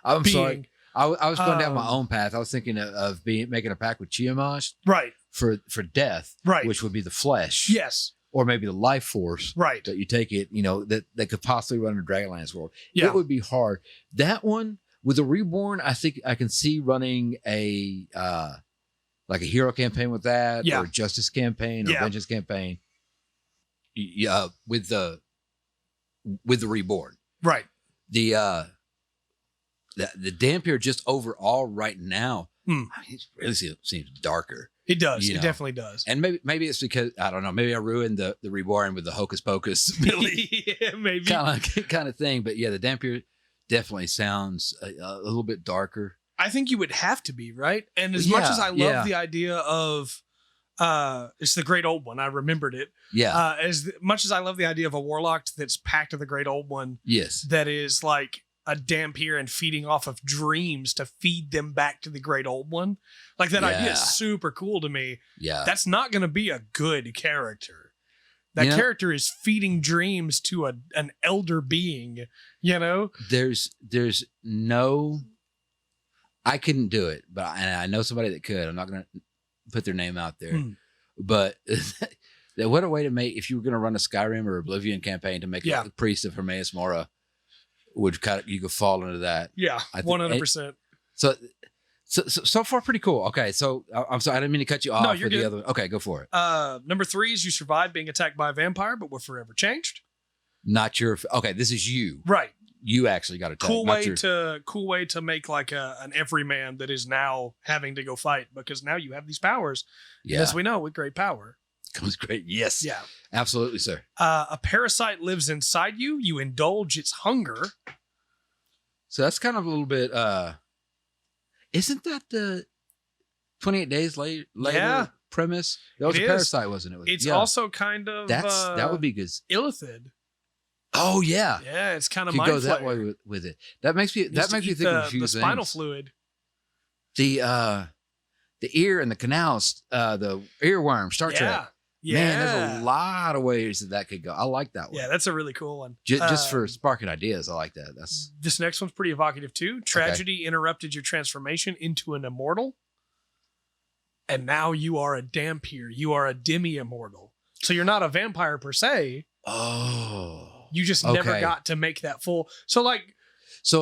I'm being. sorry. I was going down my own path. I was thinking of making a pact with Tiamat Right. for death, Right. which would be the flesh, Yes. or maybe the life force Right. that you take it. That could possibly run in Dragonlance world. Yeah. It would be hard. That one with the Reborn, I think I can see running a like a hero campaign with that, Yeah. or a justice campaign, or Yeah. vengeance campaign. Yeah, with the Reborn. Right. The Dampier just overall right now, it really seems darker. It does. You It know. definitely does. And maybe it's because I don't know. Maybe I ruined the Reborn with the hocus pocus Billy Yeah, maybe. kind of thing. But yeah, the Dampier definitely sounds a little bit darker. I think you would have to be, right? And as much as I love Yeah. the idea of it's the Great Old One, I remembered it. Yeah. Much as I love the idea of a warlock that's packed to the Great Old One, Yes. that is like a Dampier and feeding off of dreams to feed them back to the Great Old One. Like that idea Yeah. is super cool to me. Yeah. That's not going to be a good character. That character is feeding dreams to an elder being, There's no. I couldn't do it, but I know somebody that could. I'm not going to put their name out there, but what a way to make, if you were going to run a Skyrim or Oblivion campaign to make it the priest of Hermaeus Mora, you could fall into that. Yeah, I think- 100%. So far pretty cool. Okay, so I'm sorry, I didn't mean to cut you off. No, you're with the good. other. Okay, go for it. Number 3 is you survived being attacked by a vampire, but were forever changed. Not your. Okay, this is you. Right. You actually got attacked. Cool not way to make like an everyman that is now having to go fight, because now you have these powers. Yeah, And as we know, with great power comes great. Yes. Yeah. Absolutely, sir. A parasite lives inside you. You indulge its hunger. So that's kind of a little bit. Isn't that the 28 days later premise? That was It a is. parasite, wasn't it? It's also kind of that would be good. illithid. Oh yeah. Yeah, it's kind of Could mind go that flayer. way with it. That makes me It used to think eat of a few the spinal things. fluid. The ear and the canals, the earworm, Star Trek. Yeah. Man, there's a lot of ways that could go. I like that one. Yeah, that's a really cool one. Just for sparking ideas, I like that. That's This next one's pretty evocative too. Tragedy interrupted your transformation into an immortal. and now you are a Dhampir. You are a demi-immortal. So you're not a vampire per se. Oh. You just never got to make that full. So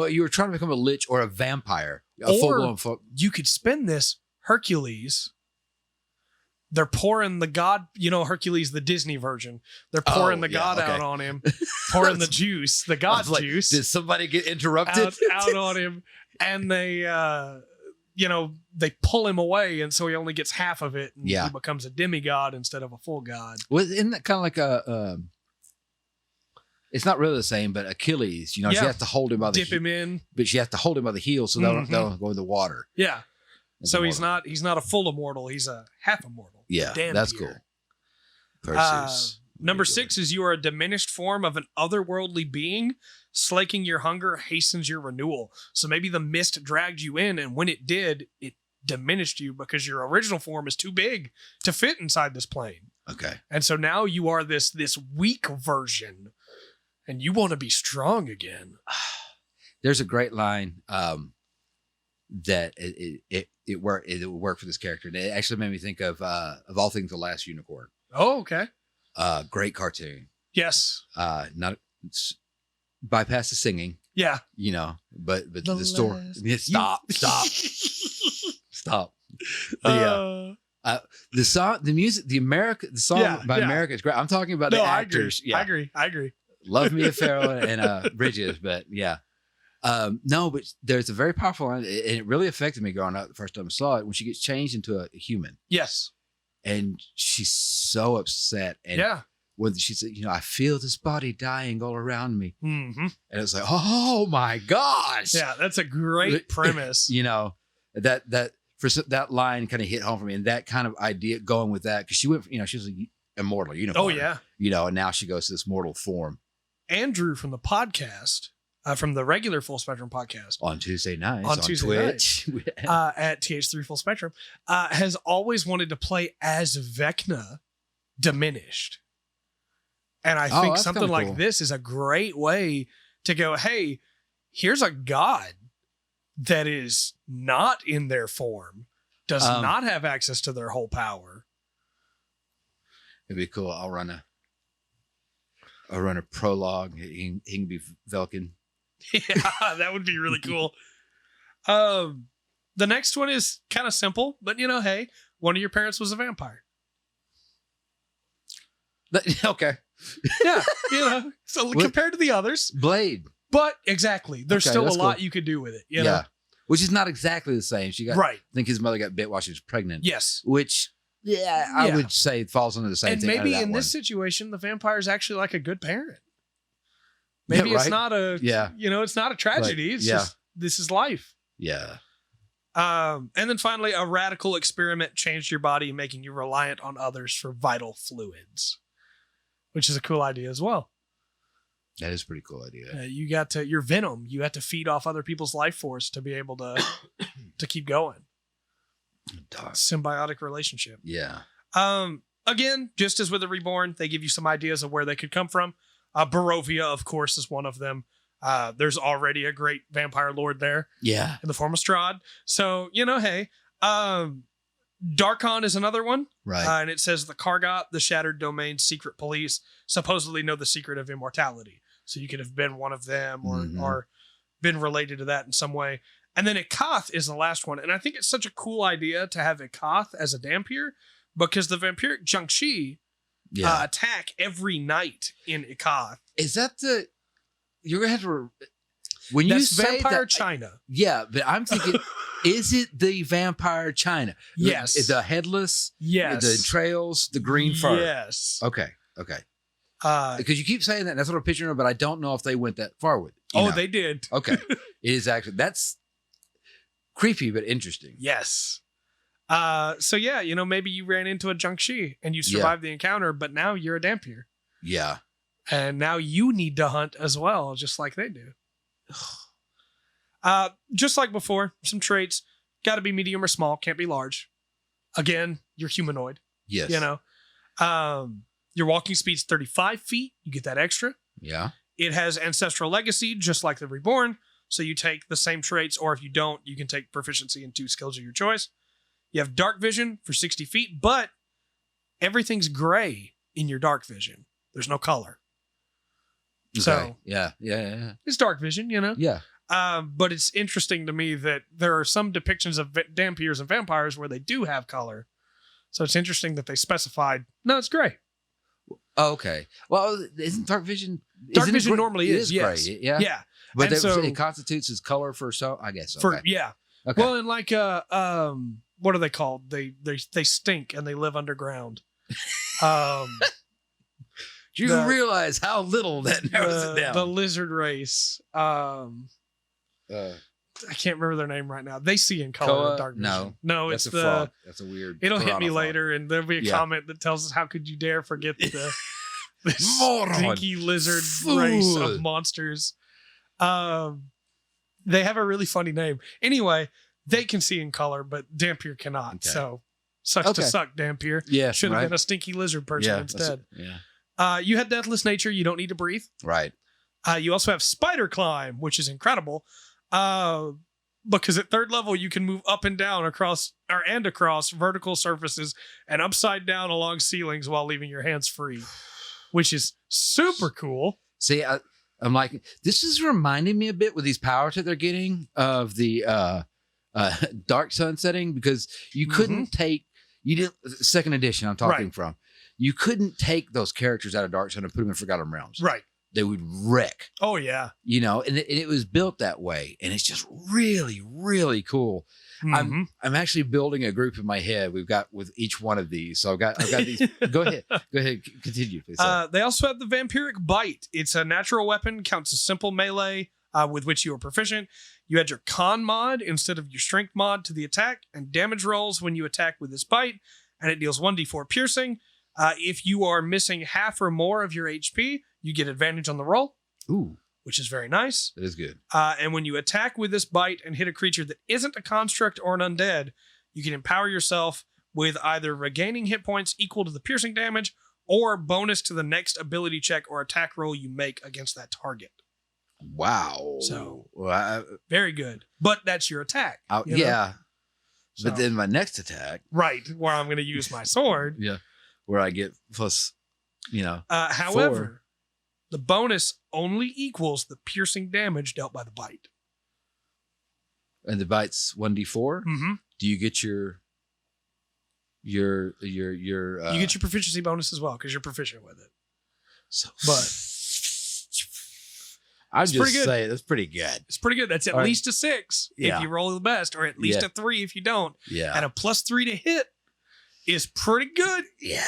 you were trying to become a lich or a vampire. You could spin this Hercules. They're pouring the god, Hercules, the Disney version. They're pouring the god out on him, pouring the juice, the god juice. Did somebody get interrupted? Out on him. And they, they pull him away. And so he only gets half of it. And he becomes a demigod instead of a full god. Well, isn't that kind of like it's not really the same, but Achilles, she has to hold him by the dip him in. But she has to hold him by the heel so they'll go in the water. Yeah. So he's not a full immortal. He's a half immortal. Yeah, that's cool. Number 6 is you are a diminished form of an otherworldly being. Slaking your hunger hastens your renewal. So maybe the mist dragged you in, and when it did, it diminished you because your original form is too big to fit inside this plane. Okay. And so now you are this weak version, and you want to be strong again. There's a great line that it would work for this character. And it actually made me think of all things, The Last Unicorn. Oh, okay. Great cartoon. Yes. Not bypass the singing. Yeah. But the story. Stop. The song, the music, the song by America is great. I'm talking about the actors. I agree. Love Mia Farrow and Bridges, but yeah. No, but there's a very powerful line, and it really affected me growing up the first time I saw it, when she gets changed into a human. Yes. And she's so upset. And when she said, I feel this body dying all around me. Mm-hmm. And it's like, oh my gosh. Yeah, that's a great premise. That line kind of hit home for me, and that kind of idea going with that, because she went, she was an immortal unicorn. Oh, yeah. And now she goes to this mortal form. Andrew from the podcast, from the regular Full Spectrum podcast on Tuesday nights on Twitch at TH3 Full Spectrum, has always wanted to play as Vecna diminished. And I think something like this is a great way to go, hey, here's a god that is not in their form, does not have access to their whole power. It'd be cool. I'll run a prologue. He can be Velkin. Yeah, that would be really cool. The next one is kind of simple, but hey, one of your parents was a vampire. Okay. Yeah, so compared to the others, Blade. But exactly, there's still a lot you could do with it. Yeah, which is not exactly the same. She got right. I think his mother got bit while she was pregnant. Yes, which I would say falls under the same and thing. And maybe in this situation, the vampire is actually like a good parent. Maybe it's not a it's not a tragedy. It's just this is life. Yeah. And then finally, a radical experiment changed your body, making you reliant on others for vital fluids, which is a cool idea as well. That is a pretty cool idea. You got your venom. You have to feed off other people's life force to be able to keep going. Symbiotic relationship. Yeah. Again, just as with the Reborn, they give you some ideas of where they could come from. Barovia, of course, is one of them. There's already a great vampire lord there. Yeah. In the form of Strahd. So, hey, Darkon is another one. Right. And it says the Kargot, the Shattered Domain's secret police, supposedly know the secret of immortality. So you could have been one of them or been related to that in some way. And then Ikath is the last one. And I think it's such a cool idea to have Ikath as a Dhampir, because the vampiric Jiangshi attack every night in Ikath. Is that you're going to have to... When you say Vampire that, China. Yeah, but I'm thinking, is it the Vampire China? Yes. The headless? Yes. The entrails? The green fur? Yes. Okay. Because you keep saying that, and that's what I'm picturing, but I don't know if they went that far with it. They did. Okay. It is actually, that's creepy, but interesting. Yes. So yeah, maybe you ran into a Jiangshi and you survived the encounter, but now you're a Dhampir. Yeah. And now you need to hunt as well, just like they do. Just like before, some traits. Got to be medium or small, can't be large. Again, you're humanoid. Yes. Your walking speed's 35 feet. You get that extra. Yeah. It has ancestral legacy, just like the Reborn. So you take the same traits, or if you don't, you can take proficiency in 2 skills of your choice. You have dark vision for 60 feet, but everything's gray in your dark vision. There's no color. Okay. So yeah. it's dark vision, you know? Yeah. But it's interesting to me that there are some depictions of Dampiers and vampires where they do have color. So it's interesting that they specified, no, it's gray. Oh, okay. Well, isn't dark vision? Dark vision normally is, gray. yes. Yeah. Yeah. But so, it constitutes as color for I guess. Okay. For, yeah. Okay. Well, and like, what are they called? They stink and they live underground. Do you realize how little that narrows it down? The lizard race. I can't remember their name right now. They see in color in dark vision. No, that's it's a frog. That's a weird. It'll hit me frog. later, and there'll be a comment that tells us, "How could you dare forget the stinky lizard race of monsters?" They have a really funny name. Anyway, they can see in color, but Dampier cannot. Okay. So sucks to suck, Dampier. Yeah, should have been a stinky lizard person instead. Yeah. You had deathless nature. You don't need to breathe. Right. You also have spider climb, which is incredible. Because at third level you can move up and down across vertical surfaces and upside down along ceilings while leaving your hands free, which is super cool. See, I'm like, this is reminding me a bit with these powers that they're getting of the Dark Sun setting, because you couldn't take, you didn't, second edition I'm talking from, you couldn't take those characters out of Dark Sun and put them in Forgotten Realms. Right. They would wreck. Oh yeah. You know, and it was built that way, and it's just really, really cool. I'm actually building a group in my head. We've got with each one of these. So I've got these. Go ahead, continue, please. They also have the vampiric bite. It's a natural weapon, counts as simple melee, with which you are proficient. You add your con mod instead of your strength mod to the attack, and damage rolls when you attack with this bite, and it deals 1d4 piercing. If you are missing half or more of your HP, you get advantage on the roll. Ooh, which is very nice. That is good. And when you attack with this bite and hit a creature that isn't a construct or an undead, you can empower yourself with either regaining hit points equal to the piercing damage or bonus to the next ability check or attack roll you make against that target. Wow. So, very good. But that's your attack. Yeah. So, but then my next attack. Right, where I'm going to use my sword. Yeah. Where I get plus, however, 4. The bonus only equals the piercing damage dealt by the bite. And the bite's 1d4? Mm-hmm. Do you get your you get your proficiency bonus as well because you're proficient with it. So, but I'd just say that's pretty good. It's pretty good. That's at least a 6 if you roll the best, or at least a 3 if you don't. Yeah. And a +3 to hit is pretty good. Yeah.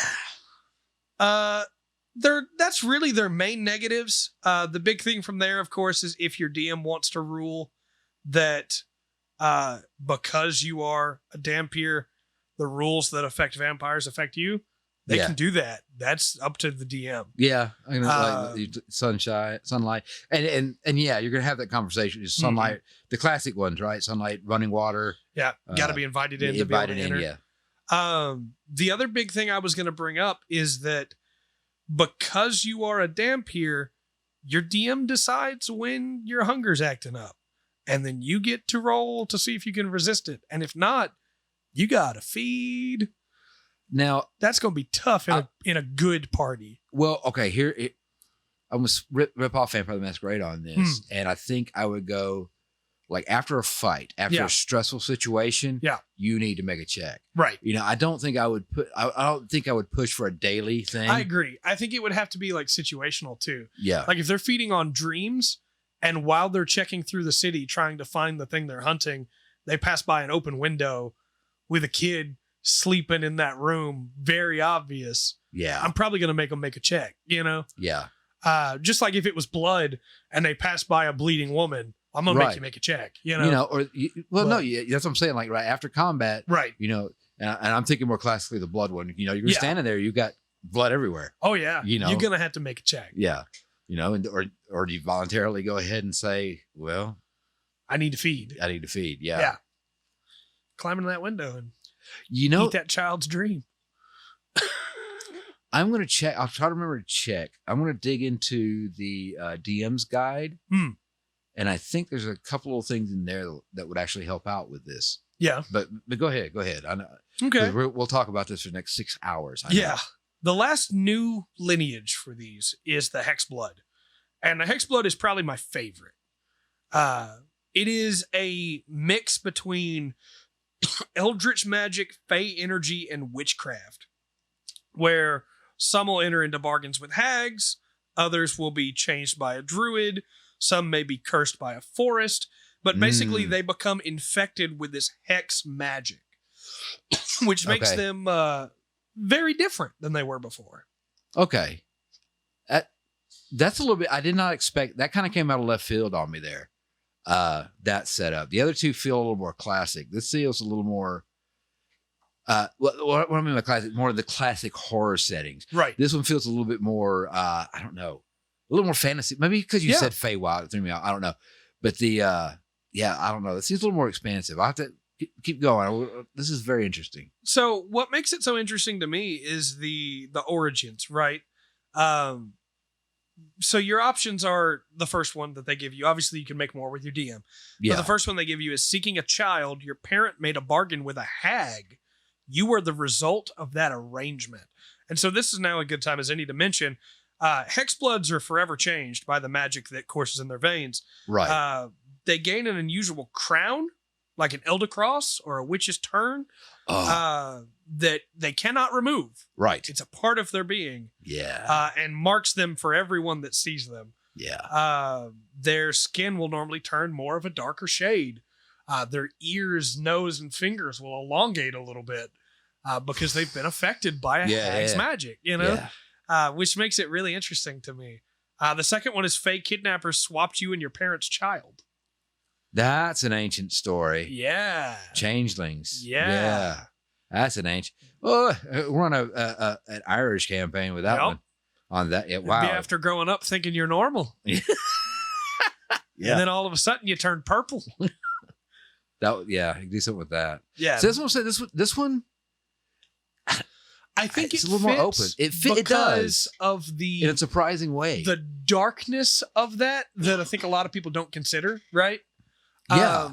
That's really their main negatives. The big thing from there, of course, is if your DM wants to rule that because you are a Dampier, the rules that affect vampires affect you, they can do that. That's up to the DM. Yeah. I'm gonna like sunlight. And yeah, you're gonna have that conversation. Is sunlight the classic ones, right? Sunlight, running water. Yeah. Gotta be invited in to be able to enter. Yeah. The other big thing I was gonna bring up is that because you are a Dampier, your DM decides when your hunger's acting up. And then you get to roll to see if you can resist it. And if not, you gotta feed. Now that's gonna be tough in a good party. Well, okay, I almost rip off Vampire the Masquerade on this, and I think I would go like after a fight, after a stressful situation. Yeah, you need to make a check. Right. I don't think I would I don't think I would push for a daily thing. I agree. I think it would have to be like situational too. Yeah. Like if they're feeding on dreams, and while they're checking through the city trying to find the thing they're hunting, they pass by an open window with a kid sleeping in that room, very obvious. Yeah. I'm probably going to make them make a check, Yeah. Just like if it was blood and they pass by a bleeding woman, I'm going to make you make a check, no, that's what I'm saying. Like right after combat, right. And I'm thinking more classically the blood one, you're standing there, you got blood everywhere. Oh yeah. You're going to have to make a check. Yeah. Or do you voluntarily go ahead and say, well, I need to feed. Yeah. Yeah. Climb into that window and eat that child's dream. I'm going to check. I'll try to remember to check. I'm going to dig into the DM's guide. And I think there's a couple of things in there that would actually help out with this. Yeah. But go ahead. I know. Okay. We'll talk about this for the next 6 hours. I know. Yeah. The last new lineage for these is the Hexblood. And the Hexblood is probably my favorite. It is a mix between eldritch magic, fey energy, and witchcraft, where some will enter into bargains with hags, others will be changed by a druid, some may be cursed by a forest, but basically they become infected with this hex magic, which makes them very different than they were before. Okay. That's a little bit, I did not expect, that kind of came out of left field on me there. That setup. The other two feel a little more classic. This feels a little more, what I mean by classic, more of the classic horror settings. Right. This one feels a little bit more, I don't know, a little more fantasy. Maybe because you said Feywild, it threw me out. I don't know. But I don't know. It seems a little more expansive. I'll have to keep going. This is very interesting. So what makes it so interesting to me is the origins, right? So your options are the first one that they give you. Obviously, you can make more with your DM. Yeah. But the first one they give you is seeking a child. Your parent made a bargain with a hag. You were the result of that arrangement. And so this is now a good time as any to mention. Hexbloods are forever changed by the magic that courses in their veins. Right. They gain an unusual crown, like an Elder Cross or a Witch's Turn, that they cannot remove. Right. It's a part of their being. Yeah. And marks them for everyone that sees them. Yeah. Their skin will normally turn more of a darker shade. Their ears, nose, and fingers will elongate a little bit because they've been affected by a hag's magic, which makes it really interesting to me. The second one is Fey kidnappers swapped you and your parents' child. That's an ancient story. Yeah. Changelings. Yeah. That's an ancient. Oh, we're on an Irish campaign with that one. On that. Yeah. Wow. Maybe after growing up thinking you're normal. Yeah. And then all of a sudden you turn purple. You can do something with that. Yeah. So this one. I think it's a little more open. It does of in a surprising way. The darkness of that I think a lot of people don't consider, right? Yeah.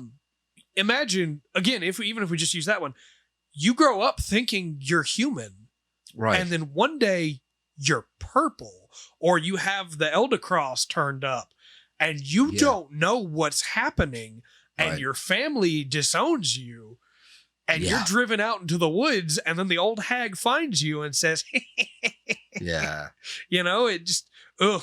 Imagine again, even if we just use that one, you grow up thinking you're human, right? And then one day you're purple, or you have the Elder Cross turned up, and you don't know what's happening, and your family disowns you. And you're driven out into the woods, and then the old hag finds you and says, yeah. It just, ugh.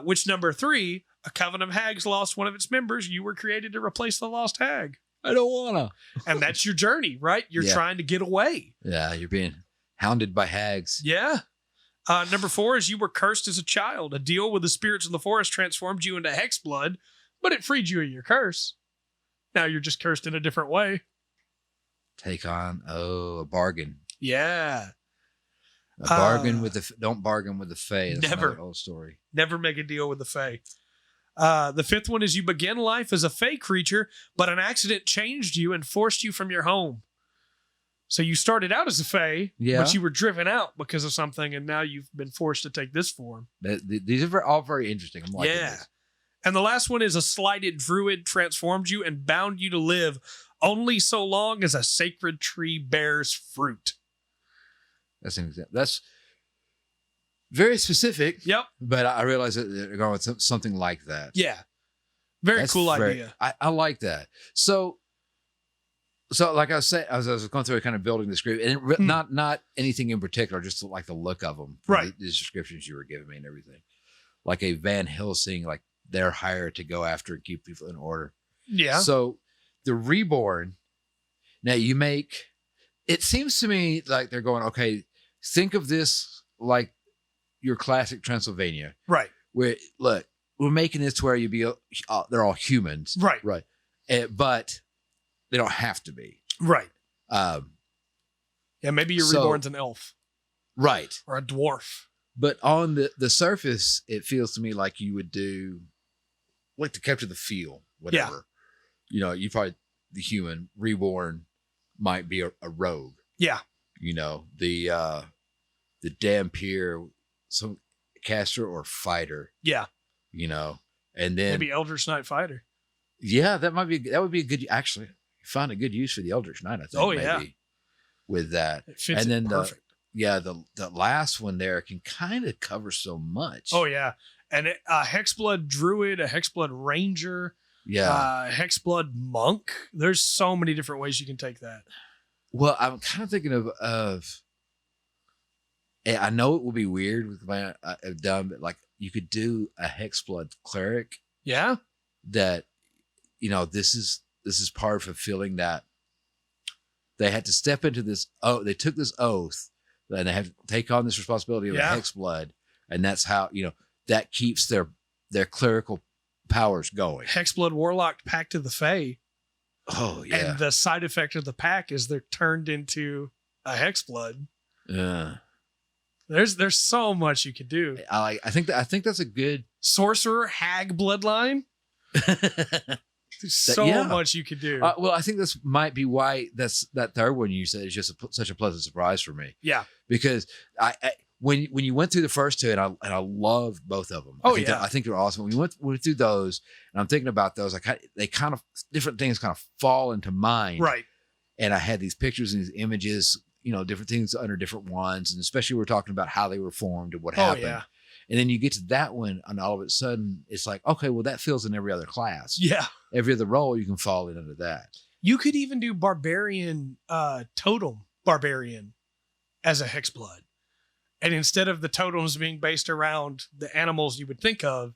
Which number 3, a coven of hags lost one of its members. You were created to replace the lost hag. I don't wanna. And that's your journey, right? You're trying to get away. Yeah, you're being hounded by hags. Yeah. Number 4 is you were cursed as a child. A deal with the spirits of the forest transformed you into Hexblood, but it freed you of your curse. Now you're just cursed in a different way. Take on a bargain. Yeah. A bargain with don't bargain with the Fae. That's never. Another old story. Never make a deal with the Fae. The 5th one is you begin life as a Fae creature, but an accident changed you and forced you from your home. So you started out as a Fae, but you were driven out because of something, and now you've been forced to take this form. These are all very interesting. I'm liking this. And the last one is a slighted druid transformed you and bound you to live only so long as a sacred tree bears fruit. That's an example. That's very specific. Yep. But I realize that they're going with something like that. Yeah. Very cool idea. I like that. So like I was saying, as I was going through kind of building this group, and not anything in particular, just like the look of them. Right. The descriptions you were giving me and everything. Like a Van Helsing, like they're hired to go after and keep people in order. Yeah. So the Reborn, now it seems to me like they're going, okay, think of this like your classic Transylvania. Right. Where, look, we're making this to where they're all humans. Right. Right. But they don't have to be. Right. Maybe your Reborn's an elf. Right. Or a dwarf. But on the surface, it feels to me like you would do, like to capture the feel, whatever. Yeah. You probably, the human Reborn might be a rogue. Yeah. The Dampier, some caster or fighter. Yeah. And then maybe Eldritch Knight fighter. Yeah, that would be a good, actually. find a good use for the Eldritch Knight, I think. Oh, yeah. Maybe, with that. It fits And then perfect. the last one there can kind of cover so much. Oh, yeah. And a Hexblood Druid, a Hexblood Ranger, Hexblood Monk. There's so many different ways you can take that. Well, I'm kind of thinking of I know it will be weird with my I've done, but like you could do a Hexblood Cleric. Yeah. That, this is part of fulfilling that they had to step into this. Oh, they took this oath and they have to take on this responsibility of a Hexblood. And that's how, that keeps their clerical powers going. Hexblood Warlock Pact of the Fae. Oh, yeah. And the side effect of the pack is they're turned into a Hexblood. Yeah. There's so much you could do. I think that's a good Sorcerer Hag Bloodline. There's so much you could do. Well, I think this might be why that third one you said is just such a pleasant surprise for me. Yeah, because I when you went through the first two, and I loved both of them. I think they're awesome. When we went through those, and I'm thinking about those. They kind of different things kind of fall into mind, right? And I had these pictures and these images, different things under different ones, and especially we're talking about how they were formed and what happened. Yeah. And then you get to that one, and all of a sudden, it's like, okay, well, that fills in every other class. Yeah. Every other role, you can fall in under that. You could even do Barbarian, Totem Barbarian as a Hexblood. And instead of the totems being based around the animals you would think of,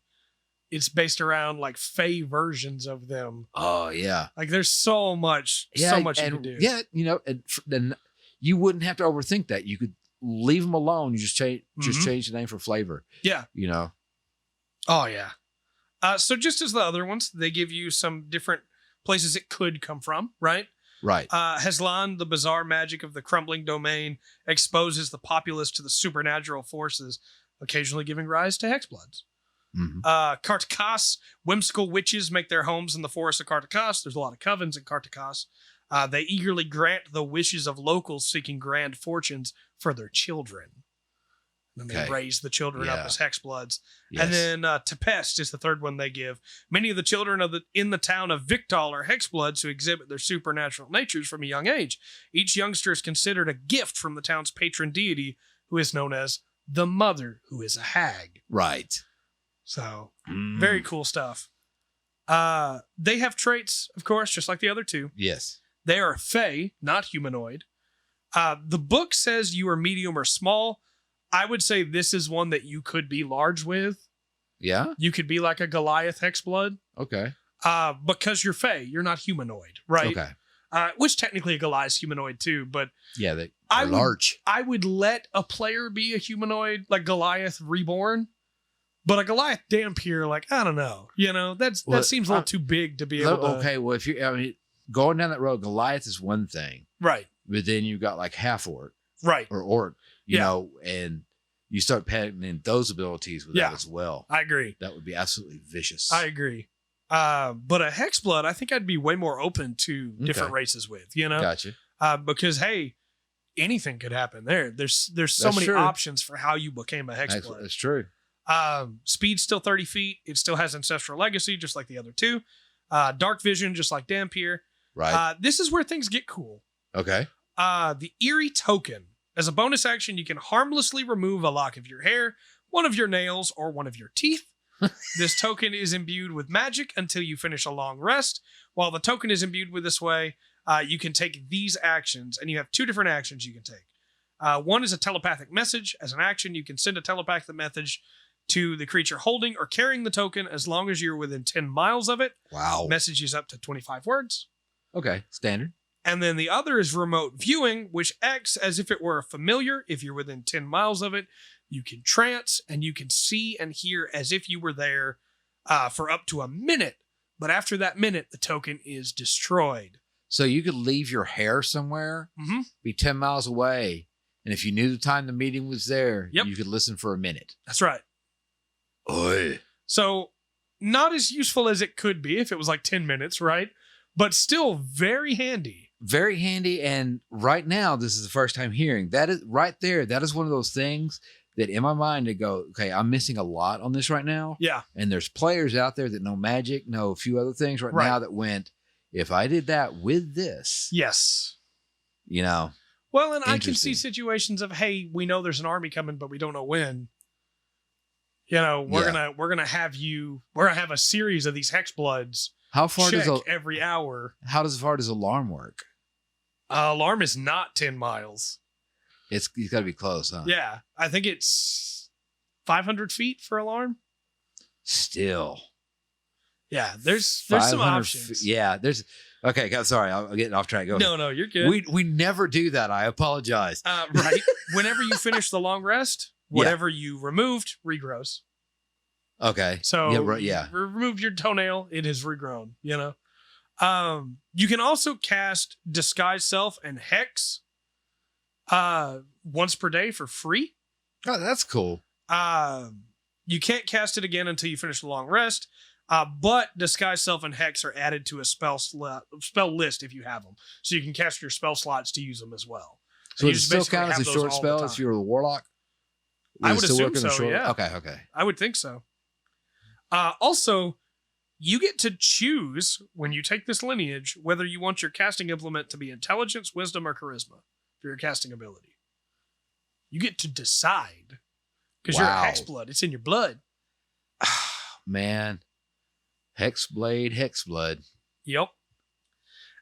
it's based around like Fey versions of them. Oh, yeah. Like there's so much you can do. Yeah, and then you wouldn't have to overthink that. You could leave them alone. You just change the name for flavor. Yeah. Oh, yeah. So just as the other ones, they give you some different places it could come from, right? Right. Hezlan, the bizarre magic of the crumbling domain, exposes the populace to the supernatural forces, occasionally giving rise to Hexbloods. Mm-hmm. Kartakas, whimsical witches make their homes in the forests of Kartakas. There's a lot of covens in Kartakas. They eagerly grant the wishes of locals seeking grand fortunes for their children. And they raise the children up as Hexbloods. Yes. And then Tempest is the third one they give. Many of the children in the town of Victal are Hexbloods who exhibit their supernatural natures from a young age. Each youngster is considered a gift from the town's patron deity, who is known as the Mother, who is a hag. Right. So, very cool stuff. They have traits, of course, just like the other two. Yes. They are Fey, not humanoid. The book says you are medium or small. I would say this is one that you could be large with. Yeah? You could be like a Goliath Hexblood. Okay. Because you're Fey, you're not humanoid, right? Okay. Which technically a Goliath's humanoid too, but yeah, they're large. I would let a player be a humanoid, like Goliath Reborn. But a Goliath Dampier, like, I don't know. That seems a little too big to be able to... Okay, well, going down that road, Goliath is one thing. Right. But then you got like half orc. Right. Or orc, you know, and you start padding in those abilities with that as well. I agree. That would be absolutely vicious. I agree. But a Hexblood, I think I'd be way more open to different races with, Gotcha. Because, hey, anything could happen there. There's so many options for how you became a Hexblood. That's true. Speed's still 30 feet. It still has Ancestral Legacy, just like the other two. Dark Vision, just like Dampier. Right. This is where things get cool. Okay. The Eerie Token. As a bonus action, you can harmlessly remove a lock of your hair, one of your nails, or one of your teeth. This token is imbued with magic until you finish a long rest. While the token is imbued with this way, you can take these actions, and you have two different actions you can take. One is a telepathic message. As an action, you can send a telepathic message to the creature holding or carrying the token as long as you're within 10 miles of it. Wow. Message is up to 25 words. Okay, standard. And then the other is remote viewing, which acts as if it were a familiar. If you're within 10 miles of it, you can trance and you can see and hear as if you were there for up to a minute. But after that minute, the token is destroyed. So you could leave your hair somewhere, be 10 miles away, and if you knew the time the meeting was there, you could listen for a minute. That's right. Oy. So not as useful as it could be if it was like 10 minutes, right? But still very handy. Very handy. And right now, this is the first time hearing that is right there. That is one of those things that in my mind to go, okay, I'm missing a lot on this right now. Yeah. And there's players out there that know magic, know a few other things right now that went, if I did that with this, Yes. Well, and I can see situations of, hey, we know there's an army coming, but we don't know when. We're gonna have a series of these Hexbloods. How far every hour? How far does alarm work? Alarm is not 10 miles. He's got to be close, huh? Yeah, I think it's 500 feet for alarm. Still. Yeah, there's some options. Yeah, there's. Okay, sorry, I'm getting off track. Go ahead. No, you're good. We never do that. I apologize. Right. Whenever you finish the long rest, whatever you removed regrows. Okay. So yeah. Remove your toenail, it has regrown. You can also cast Disguise Self and Hex once per day for free. Oh, that's cool. You can't cast it again until you finish the long rest. But Disguise Self and Hex are added to a spell list if you have them. So you can cast your spell slots to use them as well. So it still count as a short spell if you're a warlock? I would assume so, yeah. Okay. I would think so. Also, you get to choose when you take this lineage whether you want your casting implement to be intelligence, wisdom, or charisma for your casting ability. You get to decide because you're a Hexblood. It's in your blood. Man. Hexblood. Yep.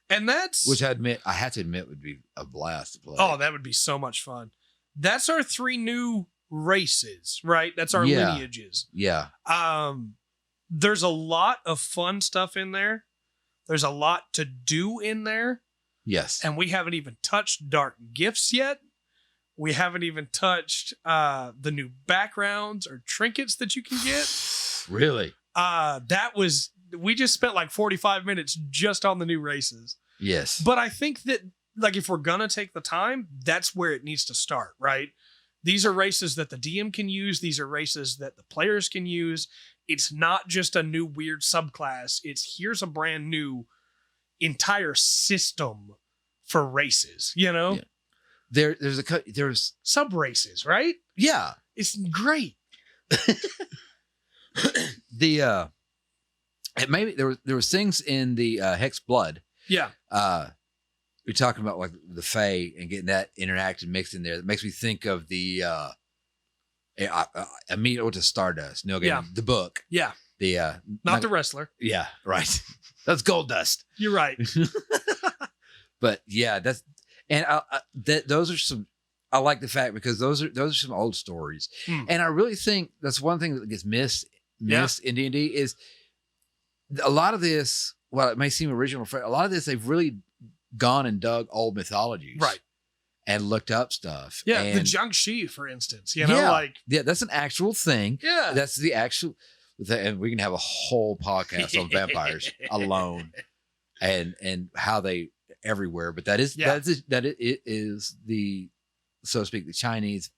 And that's... Which I had to admit would be a blast to play. Oh, that would be so much fun. That's our 3 new races, right? That's our lineages. Yeah. There's a lot of fun stuff in there. There's a lot to do in there. Yes. And we haven't even touched Dark Gifts yet. We haven't even touched the new backgrounds or trinkets that you can get. Really? We just spent like 45 minutes just on the new races. Yes. But I think that if we're going to take the time, that's where it needs to start, right? These are races that the DM can use. These are races that the players can use. It's not just a new weird subclass. Here's a brand new entire system for races, Yeah. There's sub races, right? Yeah. It's great. Maybe there was things in the Hex Blood. Yeah. We're talking about like the Fae and getting that interacted mixed in there. That makes me think of the Immediate to Stardust. The book. Yeah. Not the wrestler. Yeah, right. That's Gold Dust. You're right. But yeah, those are some. I like the fact because those are some old stories, and I really think that's one thing that gets missed in D&D is a lot of this. While it may seem original, a lot of this they've really gone and dug old mythologies, right, and looked up stuff. Yeah, and the Jiangshi, for instance, that's an actual thing. Yeah, that's the actual. And we can have a whole podcast on vampires alone, and how they everywhere. But that is it is the, so to speak, the Chinese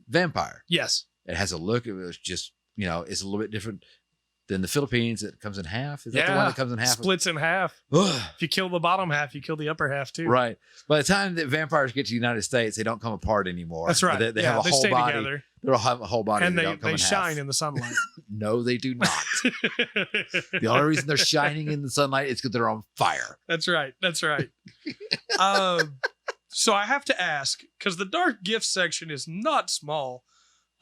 vampire. Yes, it has a look. It was just it's a little bit different than the Philippines. It comes in half. Is that the one that comes in half? Splits in half. If you kill the bottom half, you kill the upper half too. Right. By the time that vampires get to the United States, they don't come apart anymore. That's right. They have a whole stay body. Together. They have a whole body, and they shine in the sunlight. No, they do not. The only reason they're shining in the sunlight is because they're on fire. That's right. So I have to ask, because the Dark Gift section is not small.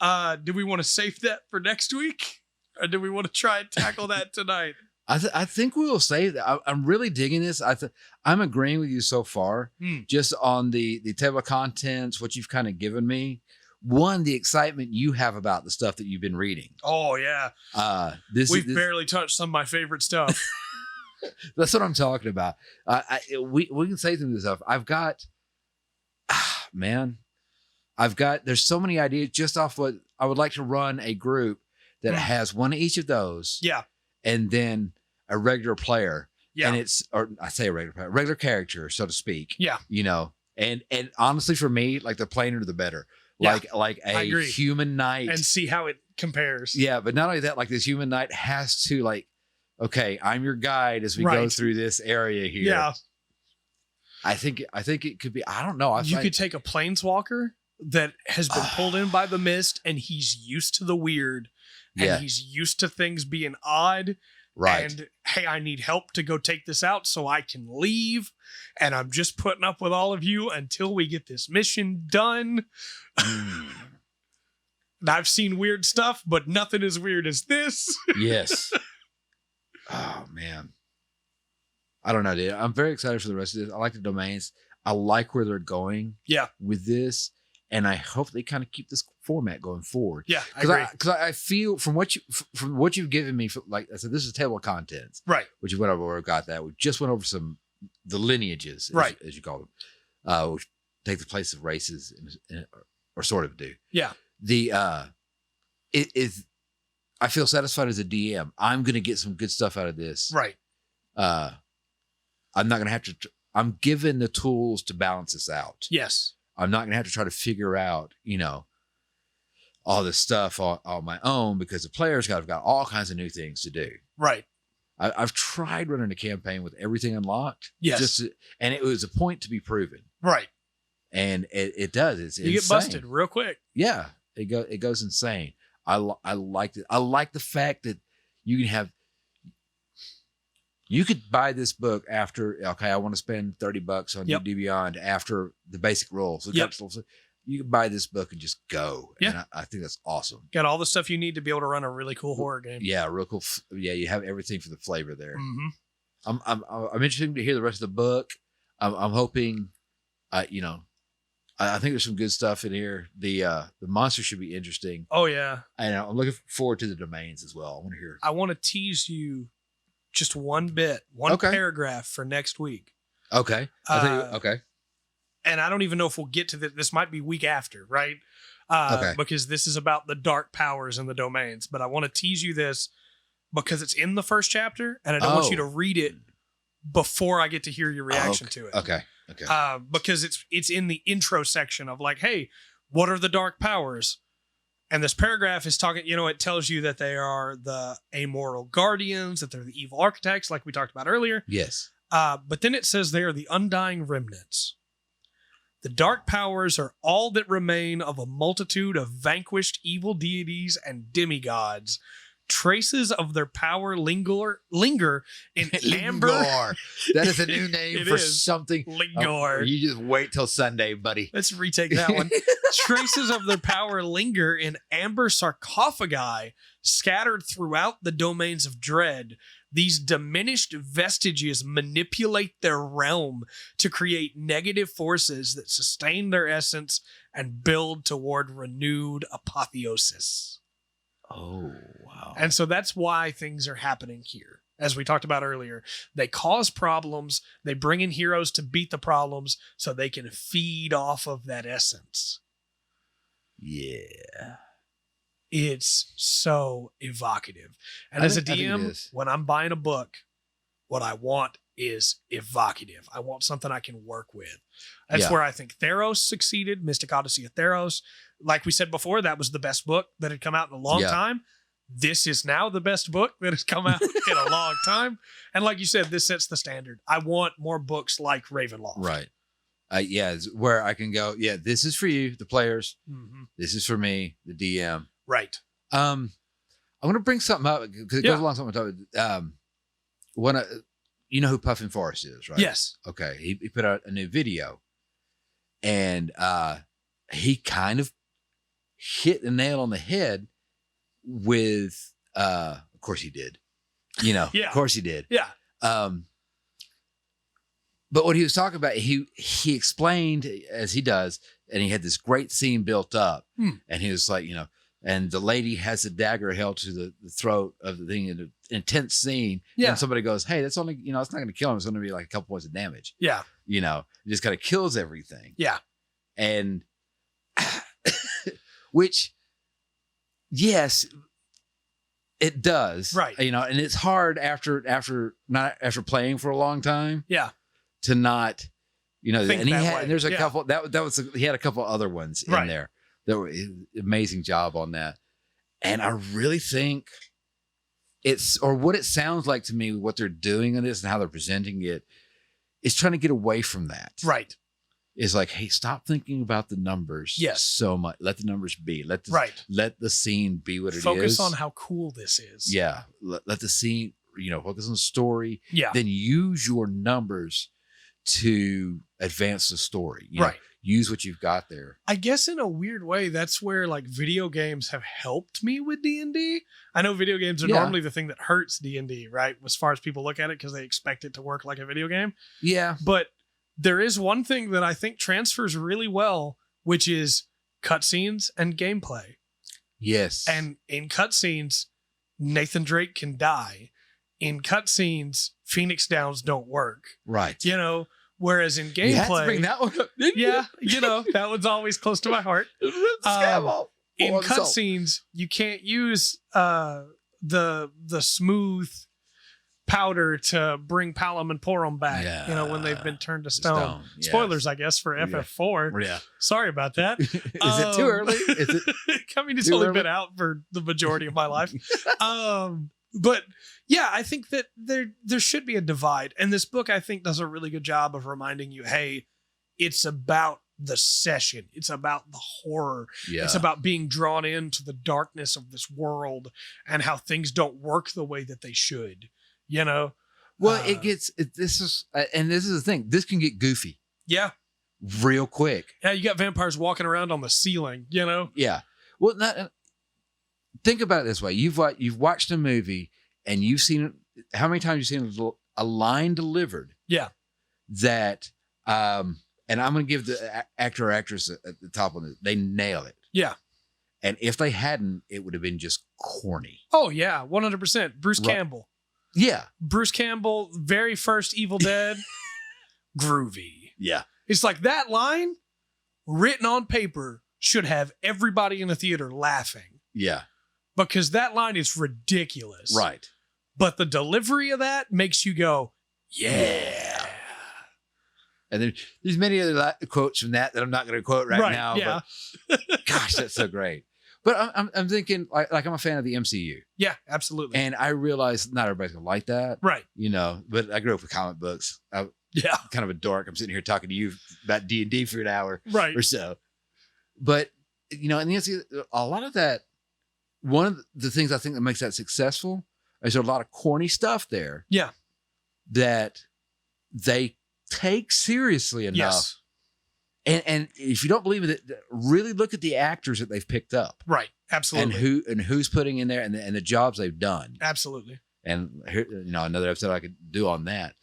Do we want to save that for next week? Or do we want to try and tackle that tonight? I think we will save that. I'm really digging this. I'm agreeing with you so far, just on the table of contents, what you've kind of given me. One, the excitement you have about the stuff that you've been reading. Oh, yeah. We've barely touched some of my favorite stuff. That's what I'm talking about. We can say through this stuff. There's so many ideas just off what I would like to run a group that has one of each of those. Yeah. And then a regular player. Yeah. And I say a regular player, regular character, so to speak. Yeah. And honestly, for me, like the plainer the better. Yeah. Like a human knight. And see how it compares. Yeah. But not only that, like this human knight has to okay, I'm your guide as we go through this area here. Yeah. I think it could be, I don't know. You could take a planeswalker that has been pulled in by the mist and he's used to the weird and he's used to things being odd. Right. And hey, I need help to go take this out so I can leave. And I'm just putting up with all of you until we get this mission done. And I've seen weird stuff, but nothing as weird as this. Yes. Oh, man. I don't know, dude. I'm very excited for the rest of this. I like the domains. I like where they're going with this. And I hope they kind of keep this format going forward. Yeah, I agree. Because I feel from what you've given me, like I said, this is a table of contents, right? Which is what I've already got. That we just went over the lineages, right, as you call them, which take the place of races, or sort of do. Yeah. It is. I feel satisfied as a DM. I'm going to get some good stuff out of this. Right. I'm not going to have to. I'm given the tools to balance this out. Yes. I'm not going to have to try to figure out, all this stuff on my own, because the players have got all kinds of new things to do. Right. I've tried running a campaign with everything unlocked. Yes. And it was a point to be proven. Right. And it does. It's you insane. get busted real quick. Yeah. It goes insane. I liked it. I like the fact that you could buy this book after, okay, I want to spend $30 on D&D Beyond after the basic rules. You can buy this book and just go. Yeah. And I think that's awesome. Got all the stuff you need to be able to run a really cool horror game. Yeah, real cool. Yeah, you have everything for the flavor there. Mm-hmm. I'm interested to hear the rest of the book. I'm hoping, I think there's some good stuff in here. The monster should be interesting. Oh yeah. And I'm looking forward to the domains as well. I want to hear. I want to tease you just one paragraph for next week. Okay. Okay. And I don't even know if we'll get to this. This might be week after, right? Okay. Because this is about the dark powers and the domains. But I want to tease you this because it's in the first chapter, and I don't want you to read it before I get to hear your reaction to it. Okay. Because it's in the intro section of like, hey, what are the dark powers? And this paragraph is talking, it tells you that they are the amoral guardians, that they're the evil architects, like we talked about earlier. Yes. But then it says they are the undying remnants. The dark powers are all that remain of a multitude of vanquished evil deities and demigods. Traces of their power linger in amber. That is a new name for something. Lingor. You just wait till Sunday, buddy. Let's retake that one. Traces of their power linger in amber sarcophagi scattered throughout the domains of dread. These diminished vestiges manipulate their realm to create negative forces that sustain their essence and build toward renewed apotheosis. Oh, wow. And so that's why things are happening here. As we talked about earlier, they cause problems. They bring in heroes to beat the problems so they can feed off of that essence. Yeah. It's so evocative. And as a DM, when I'm buying a book, what I want is evocative. I want something I can work with. That's where I think Theros succeeded, Mystic Odyssey of Theros. Like we said before, that was the best book that had come out in a long time. This is now the best book that has come out in a long time. And like you said, this sets the standard. I want more books like Ravenloft. Right. Where I can go, this is for you, the players. Mm-hmm. This is for me, the DM. Right. I'm going to bring something up because it goes along something. You know who Puffin Forest is, right? Yes. Okay. He put out a new video, and he kind of hit the nail on the head with, of course he did, of course he did. Yeah. But what he was talking about, he explained, as he does, and he had this great scene built up, and he was like, and the lady has a dagger held to the throat of the thing in an intense scene. Yeah. And somebody goes, hey, that's only, it's not going to kill him. It's going to be like a couple points of damage. Yeah. It just kind of kills everything. Yeah. And which, yes, it does. Right. And it's hard after playing for a long time. Yeah. To not, and there's a couple, he had a couple other ones in there. That were amazing job on that. And I really think what it sounds like to me, what they're doing in this and how they're presenting it is trying to get away from that. Right. It's like, hey, stop thinking about the numbers so much. Let the numbers be. Let the scene be what it is. Focus on how cool this is. Yeah. Let the scene focus on the story. Yeah. Then use your numbers to advance the story. You know, Right. use what you've got there. I guess in a weird way, that's where like video games have helped me with D&D. I know video games are Yeah. normally the thing that hurts D&D, right? As far as people look at it, because they expect it to work like a video game. Yeah. But there is one thing that I think transfers really well, which is cutscenes and gameplay. Yes. And in cutscenes, Nathan Drake can die. In cutscenes, Phoenix Downs don't work. right. You know, whereas in You had to gameplay, bring that one up, didn't you? yeah, you know, that one's always close to my heart. Scab off. In Oh, so- cutscenes, you can't use the smooth powder to bring Palom and Porum back. You know, when they've been turned to stone. Yes. Spoilers, I guess, for FF4. Yeah. Sorry about that. Is it too early? Is it? I mean, it's too only early? been out for the majority of my life. But yeah, I think that there should be a divide. And this book, I think, does a really good job of reminding you, hey, it's about the session. It's about the horror. Yeah. It's about being drawn into the darkness of this world and how things don't work the way that they should. You know? Well, this is the thing. This can get goofy Yeah. real quick. Yeah, you got vampires walking around on the ceiling, you know? Yeah. Well, think about it this way. You've watched a movie and you've seen how many times you've seen a line delivered. Yeah. That, and I'm going to give the actor or actress at the top on it. They nail it. Yeah. And if they hadn't, it would have been just corny. Oh, yeah. 100%. Bruce Right. Campbell. Yeah. Bruce Campbell, very first Evil Dead. Groovy. Yeah. It's like that line written on paper should have everybody in the theater laughing Yeah. because that line is ridiculous. Right. But the delivery of that makes you go, yeah. And then there's many other quotes from that I'm not going to quote right now. Yeah. But gosh, that's so great. But I'm thinking like I'm a fan of the MCU, Yeah, absolutely. and I realize not everybody's gonna like that, Right. you know. But I grew up with comic books. I'm Yeah. kind of a dork. I'm sitting here talking to you about D&D for an hour Right. or so. But you know, and the MCU, a lot of that. One of the things I think that makes that successful is there's a lot of corny stuff there. Yeah. That they take seriously enough. Yes. And if you don't believe it, really look at the actors that they've picked up, Right. Absolutely. and who's putting in there, and the jobs they've done. Absolutely. And here, you know, another episode I could do on that.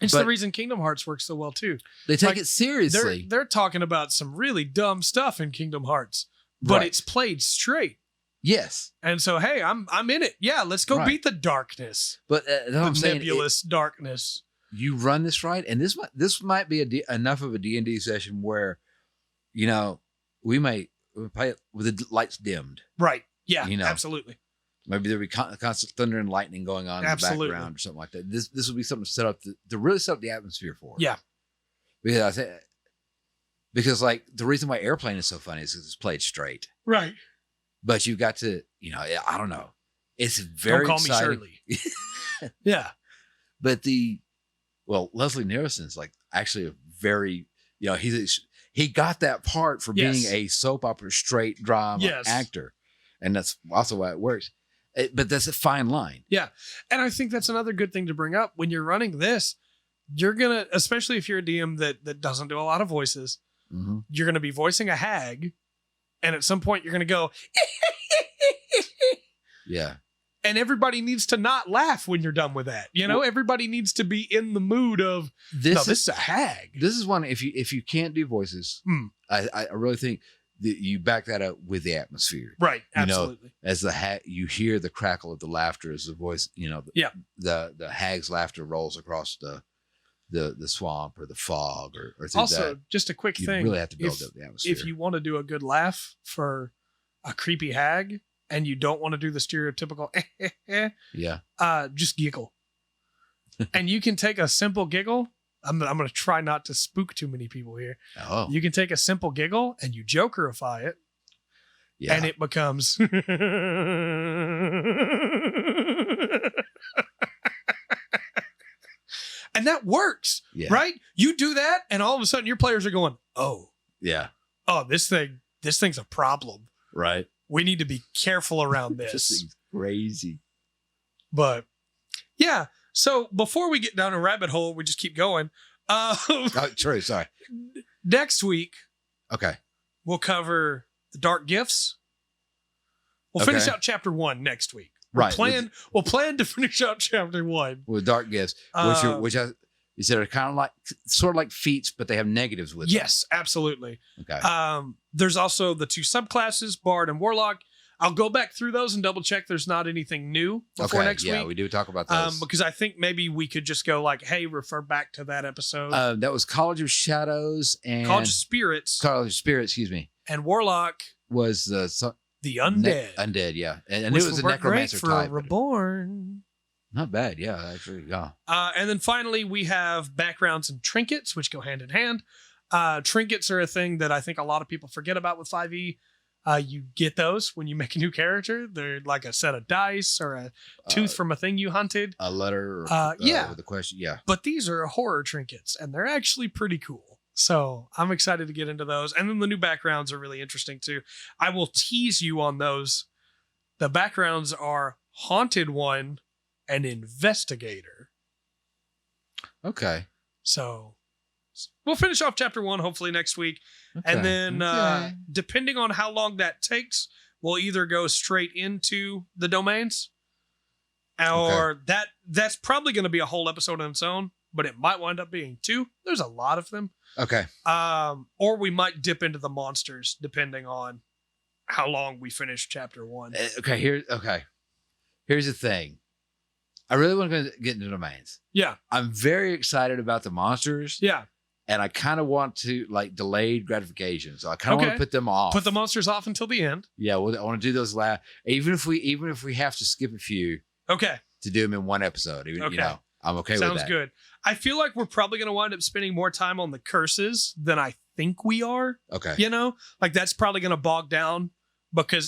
It's But the reason Kingdom Hearts works so well too. they take Like, it seriously. They're talking about some really dumb stuff in Kingdom Hearts, but Right. it's played straight. Yes, And so, hey, I'm in it. Yeah, let's go Right. beat the darkness, but that's what I'm the saying. nebulous darkness. You run this right, and this might be enough of a D&D session where, you know, we play it with the lights dimmed. Right. Yeah, You know. absolutely. Maybe there'll be constant thunder and lightning going on Absolutely. in the background or something like that. This would be something to set up to really set up the atmosphere for. Yeah. Because like the reason why Airplane is so funny is because it's played straight. Right. But you've got to, you know, I don't know. It's very Don't call exciting. me Shirley. Yeah. But Leslie Nielsen's like actually a very, you know, he got that part for being Yes. a soap opera straight drama Yes. actor. And that's also why it works. But that's a fine line. And I think that's another good thing to bring up when you're running this. You're gonna, especially if you're a DM that doesn't do a lot of voices, Mm-hmm. you're gonna be voicing a hag, and at some point you're gonna go, Yeah. and everybody needs to not laugh when you're done with that. You know, everybody needs to be in the mood of this is a hag. This is one, if you can't do voices, I really think that you back that up with the atmosphere. Right. You know, Absolutely. As you hear the crackle of the laughter as the voice, you know, the hag's laughter rolls across the swamp or the fog or through Also, that. just a quick You thing. really have to build up the atmosphere. If you want to do a good laugh for a creepy hag and you don't want to do the stereotypical, yeah. just giggle. And you can take a simple giggle. I'm going to try not to spook too many people here. Oh, You can take a simple giggle and you jokerify it, yeah. and it becomes. And that works, Yeah. right? You do that, and all of a sudden your players are going, "Oh, Yeah. this thing's a problem. Right. We need to be careful around This this." thing's crazy. But yeah. So before we get down a rabbit hole, we just keep going. Oh, true. Sorry. Next week, Okay. we'll cover the Dark Gifts. We'll finish out chapter 1 next week. We'll plan to finish out chapter 1 with Dark Gifts, which you said are kind of like sort of like feats, but they have negatives with them. Yes, absolutely. Okay. There's also the 2 subclasses, Bard and Warlock. I'll go back through those and double check there's not anything new before next week. Yeah, we do talk about those. Because I think maybe we could just go like, hey, refer back to that episode. That was College of Shadows and College of Spirits. College of Spirits, excuse me. And Warlock was the Undead. Undead, yeah. And it was a necromancer type. Reborn. Not bad, yeah, actually, yeah. And then finally, we have backgrounds and trinkets, which go hand in hand. Trinkets are a thing that I think a lot of people forget about with 5e. You get those when you make a new character. They're like a set of dice or a tooth from a thing you hunted. A letter with a question, yeah. But these are horror trinkets, and they're actually pretty cool. So I'm excited to get into those. And then the new backgrounds are really interesting too. I will tease you on those. The backgrounds are Haunted One and Investigator. Okay. So we'll finish off chapter 1 hopefully next week. Okay. And then depending on how long that takes, we'll either go straight into the domains or that's probably going to be a whole episode on its own, but it might wind up being 2. There's a lot of them. Okay. Or we might dip into the monsters depending on how long we finish chapter 1. Here's the thing. I really want to get into domains. Yeah. I'm very excited about the monsters. Yeah. And I kind of want to like delayed gratification. So I kind of want to put them off. Put the monsters off until the end. Yeah. I want to do those last, even if we have to skip a few. Okay. To do them in one episode. You know, I'm okay with that. Sounds good. I feel like we're probably going to wind up spending more time on the curses than I think we are. Okay. You know, like that's probably going to bog down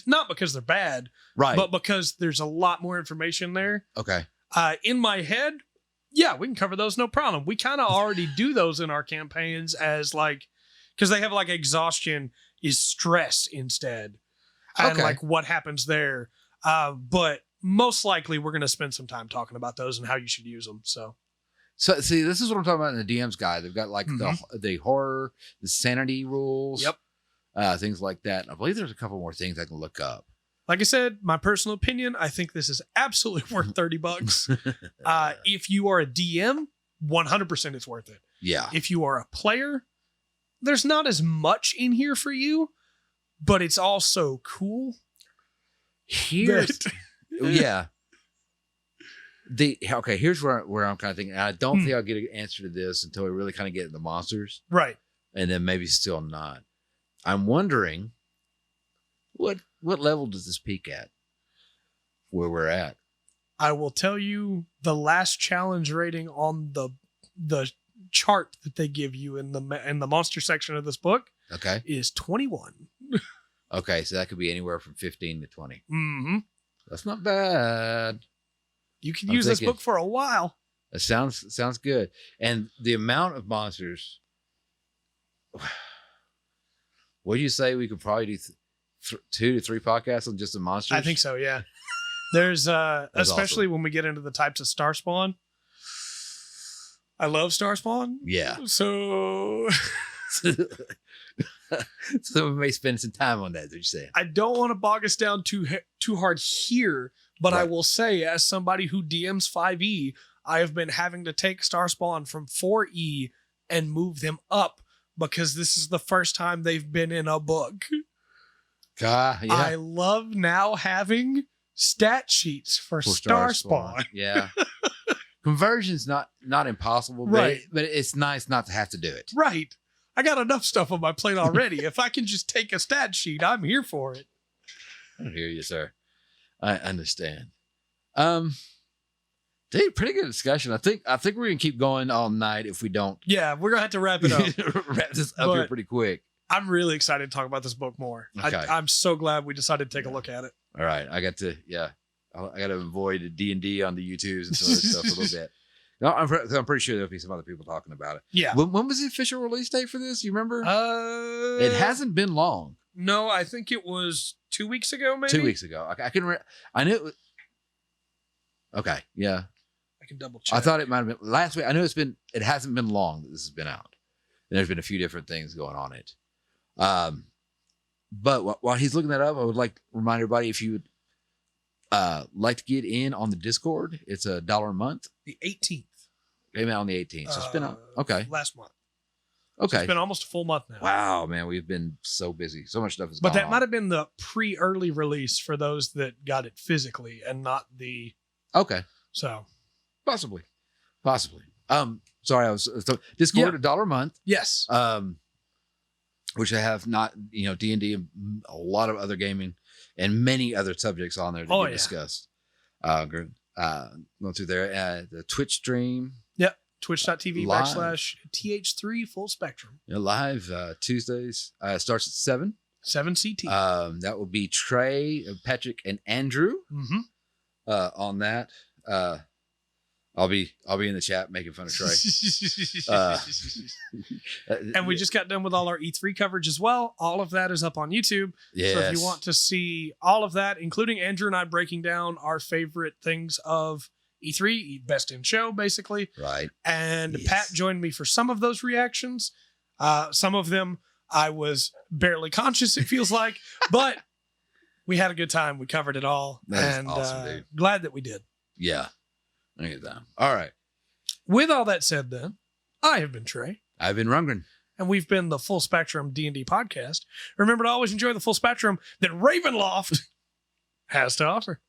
not because they're bad. Right. But because there's a lot more information there. Okay. In my head, yeah, we can cover those, no problem. We kind of already do those in our campaigns as like, because they have like exhaustion is stress instead. And like what happens there. But most likely we're going to spend some time talking about those and how you should use them. So see, this is what I'm talking about in the DM's guide. They've got like the horror, the sanity rules. Yep. Things like that. I believe there's a couple more things I can look up. Like I said, my personal opinion, I think this is absolutely worth $30. If you are a DM, 100% it's worth it. Yeah. If you are a player, there's not as much in here for you, but it's also cool. Here's here's where I'm kind of thinking. I don't think I'll get an answer to this until we really kind of get into the monsters. Right. And then maybe still not. I'm wondering what level does this peak at? Where we're at? I will tell you the last challenge rating on the chart that they give you in the monster section of this book. Okay. Is 21. Okay, so that could be anywhere from 15 to 20. Mm-hmm. That's not bad. You can use this book for a while. That sounds good. And the amount of monsters. What do you say we could probably do 2 to 3 podcasts on just the monsters? I think so, yeah. There's especially awesome when we get into the types of star spawn. I love star spawn. Yeah. So we may spend some time on that, what you're saying. I don't want to bog us down too hard here, but right. I will say, as somebody who DMs 5e, I have been having to take star spawn from 4e and move them up because this is the first time they've been in a book. Yeah. I love now having stat sheets for star spawn. Yeah. Conversion's not impossible, right? But it's nice not to have to do it. Right. I got enough stuff on my plate already. If I can just take a stat sheet, I'm here for it. I hear you, sir. I understand. Dude, pretty good discussion. I think we're gonna keep going all night if we don't. Yeah, we're gonna have to wrap it up. Wrap this up here pretty quick. I'm really excited to talk about this book more. Okay. I'm so glad we decided to take a look at it. All right, I got to avoid D&D on the YouTubes and some other stuff a little bit. No, I'm pretty sure there'll be some other people talking about it. Yeah. When was the official release date for this? You remember? It hasn't been long. No, I think it was 2 weeks ago, maybe. 2 weeks ago. I knew it was, Okay. Yeah. I can double check. I thought it might have been last week. I know it hasn't been long that this has been out. And there's been a few different things going on it. But while he's looking that up, I would like to remind everybody, if you would like to get in on the Discord, it's $1 a month. The 18th. Came out on the 18th. So it's been okay. Last month. Okay. So it's been almost a full month now. Wow, man, we've been so busy. So much stuff is But going that on. might have been the pre-early release for those that got it physically and not the. Okay. So. Possibly. Sorry, I was Discord $1 a month. Yes. Which I have not, D&D and a lot of other gaming and many other subjects on there to get discussed. Going through there, the Twitch stream. Yep. Twitch.tv Live. /TH3 Full Spectrum. Live Tuesdays. Starts at 7. 7 CT. That will be Trey, Patrick, and Andrew on that. I'll be in the chat making fun of Trey. And we just got done with all our E3 coverage as well. All of that is up on YouTube. Yes. So if you want to see all of that, including Andrew and I breaking down our favorite things of E3, best in show, basically. Right. And Pat joined me for some of those reactions. Some of them I was barely conscious, it feels like, but we had a good time. We covered it all. That is awesome, dude. Glad that we did. Yeah. I get that. All right. With all that said, then, I have been Trey. I've been Rundgren. And we've been the Full Spectrum D&D podcast. Remember to always enjoy the full spectrum that Ravenloft has to offer.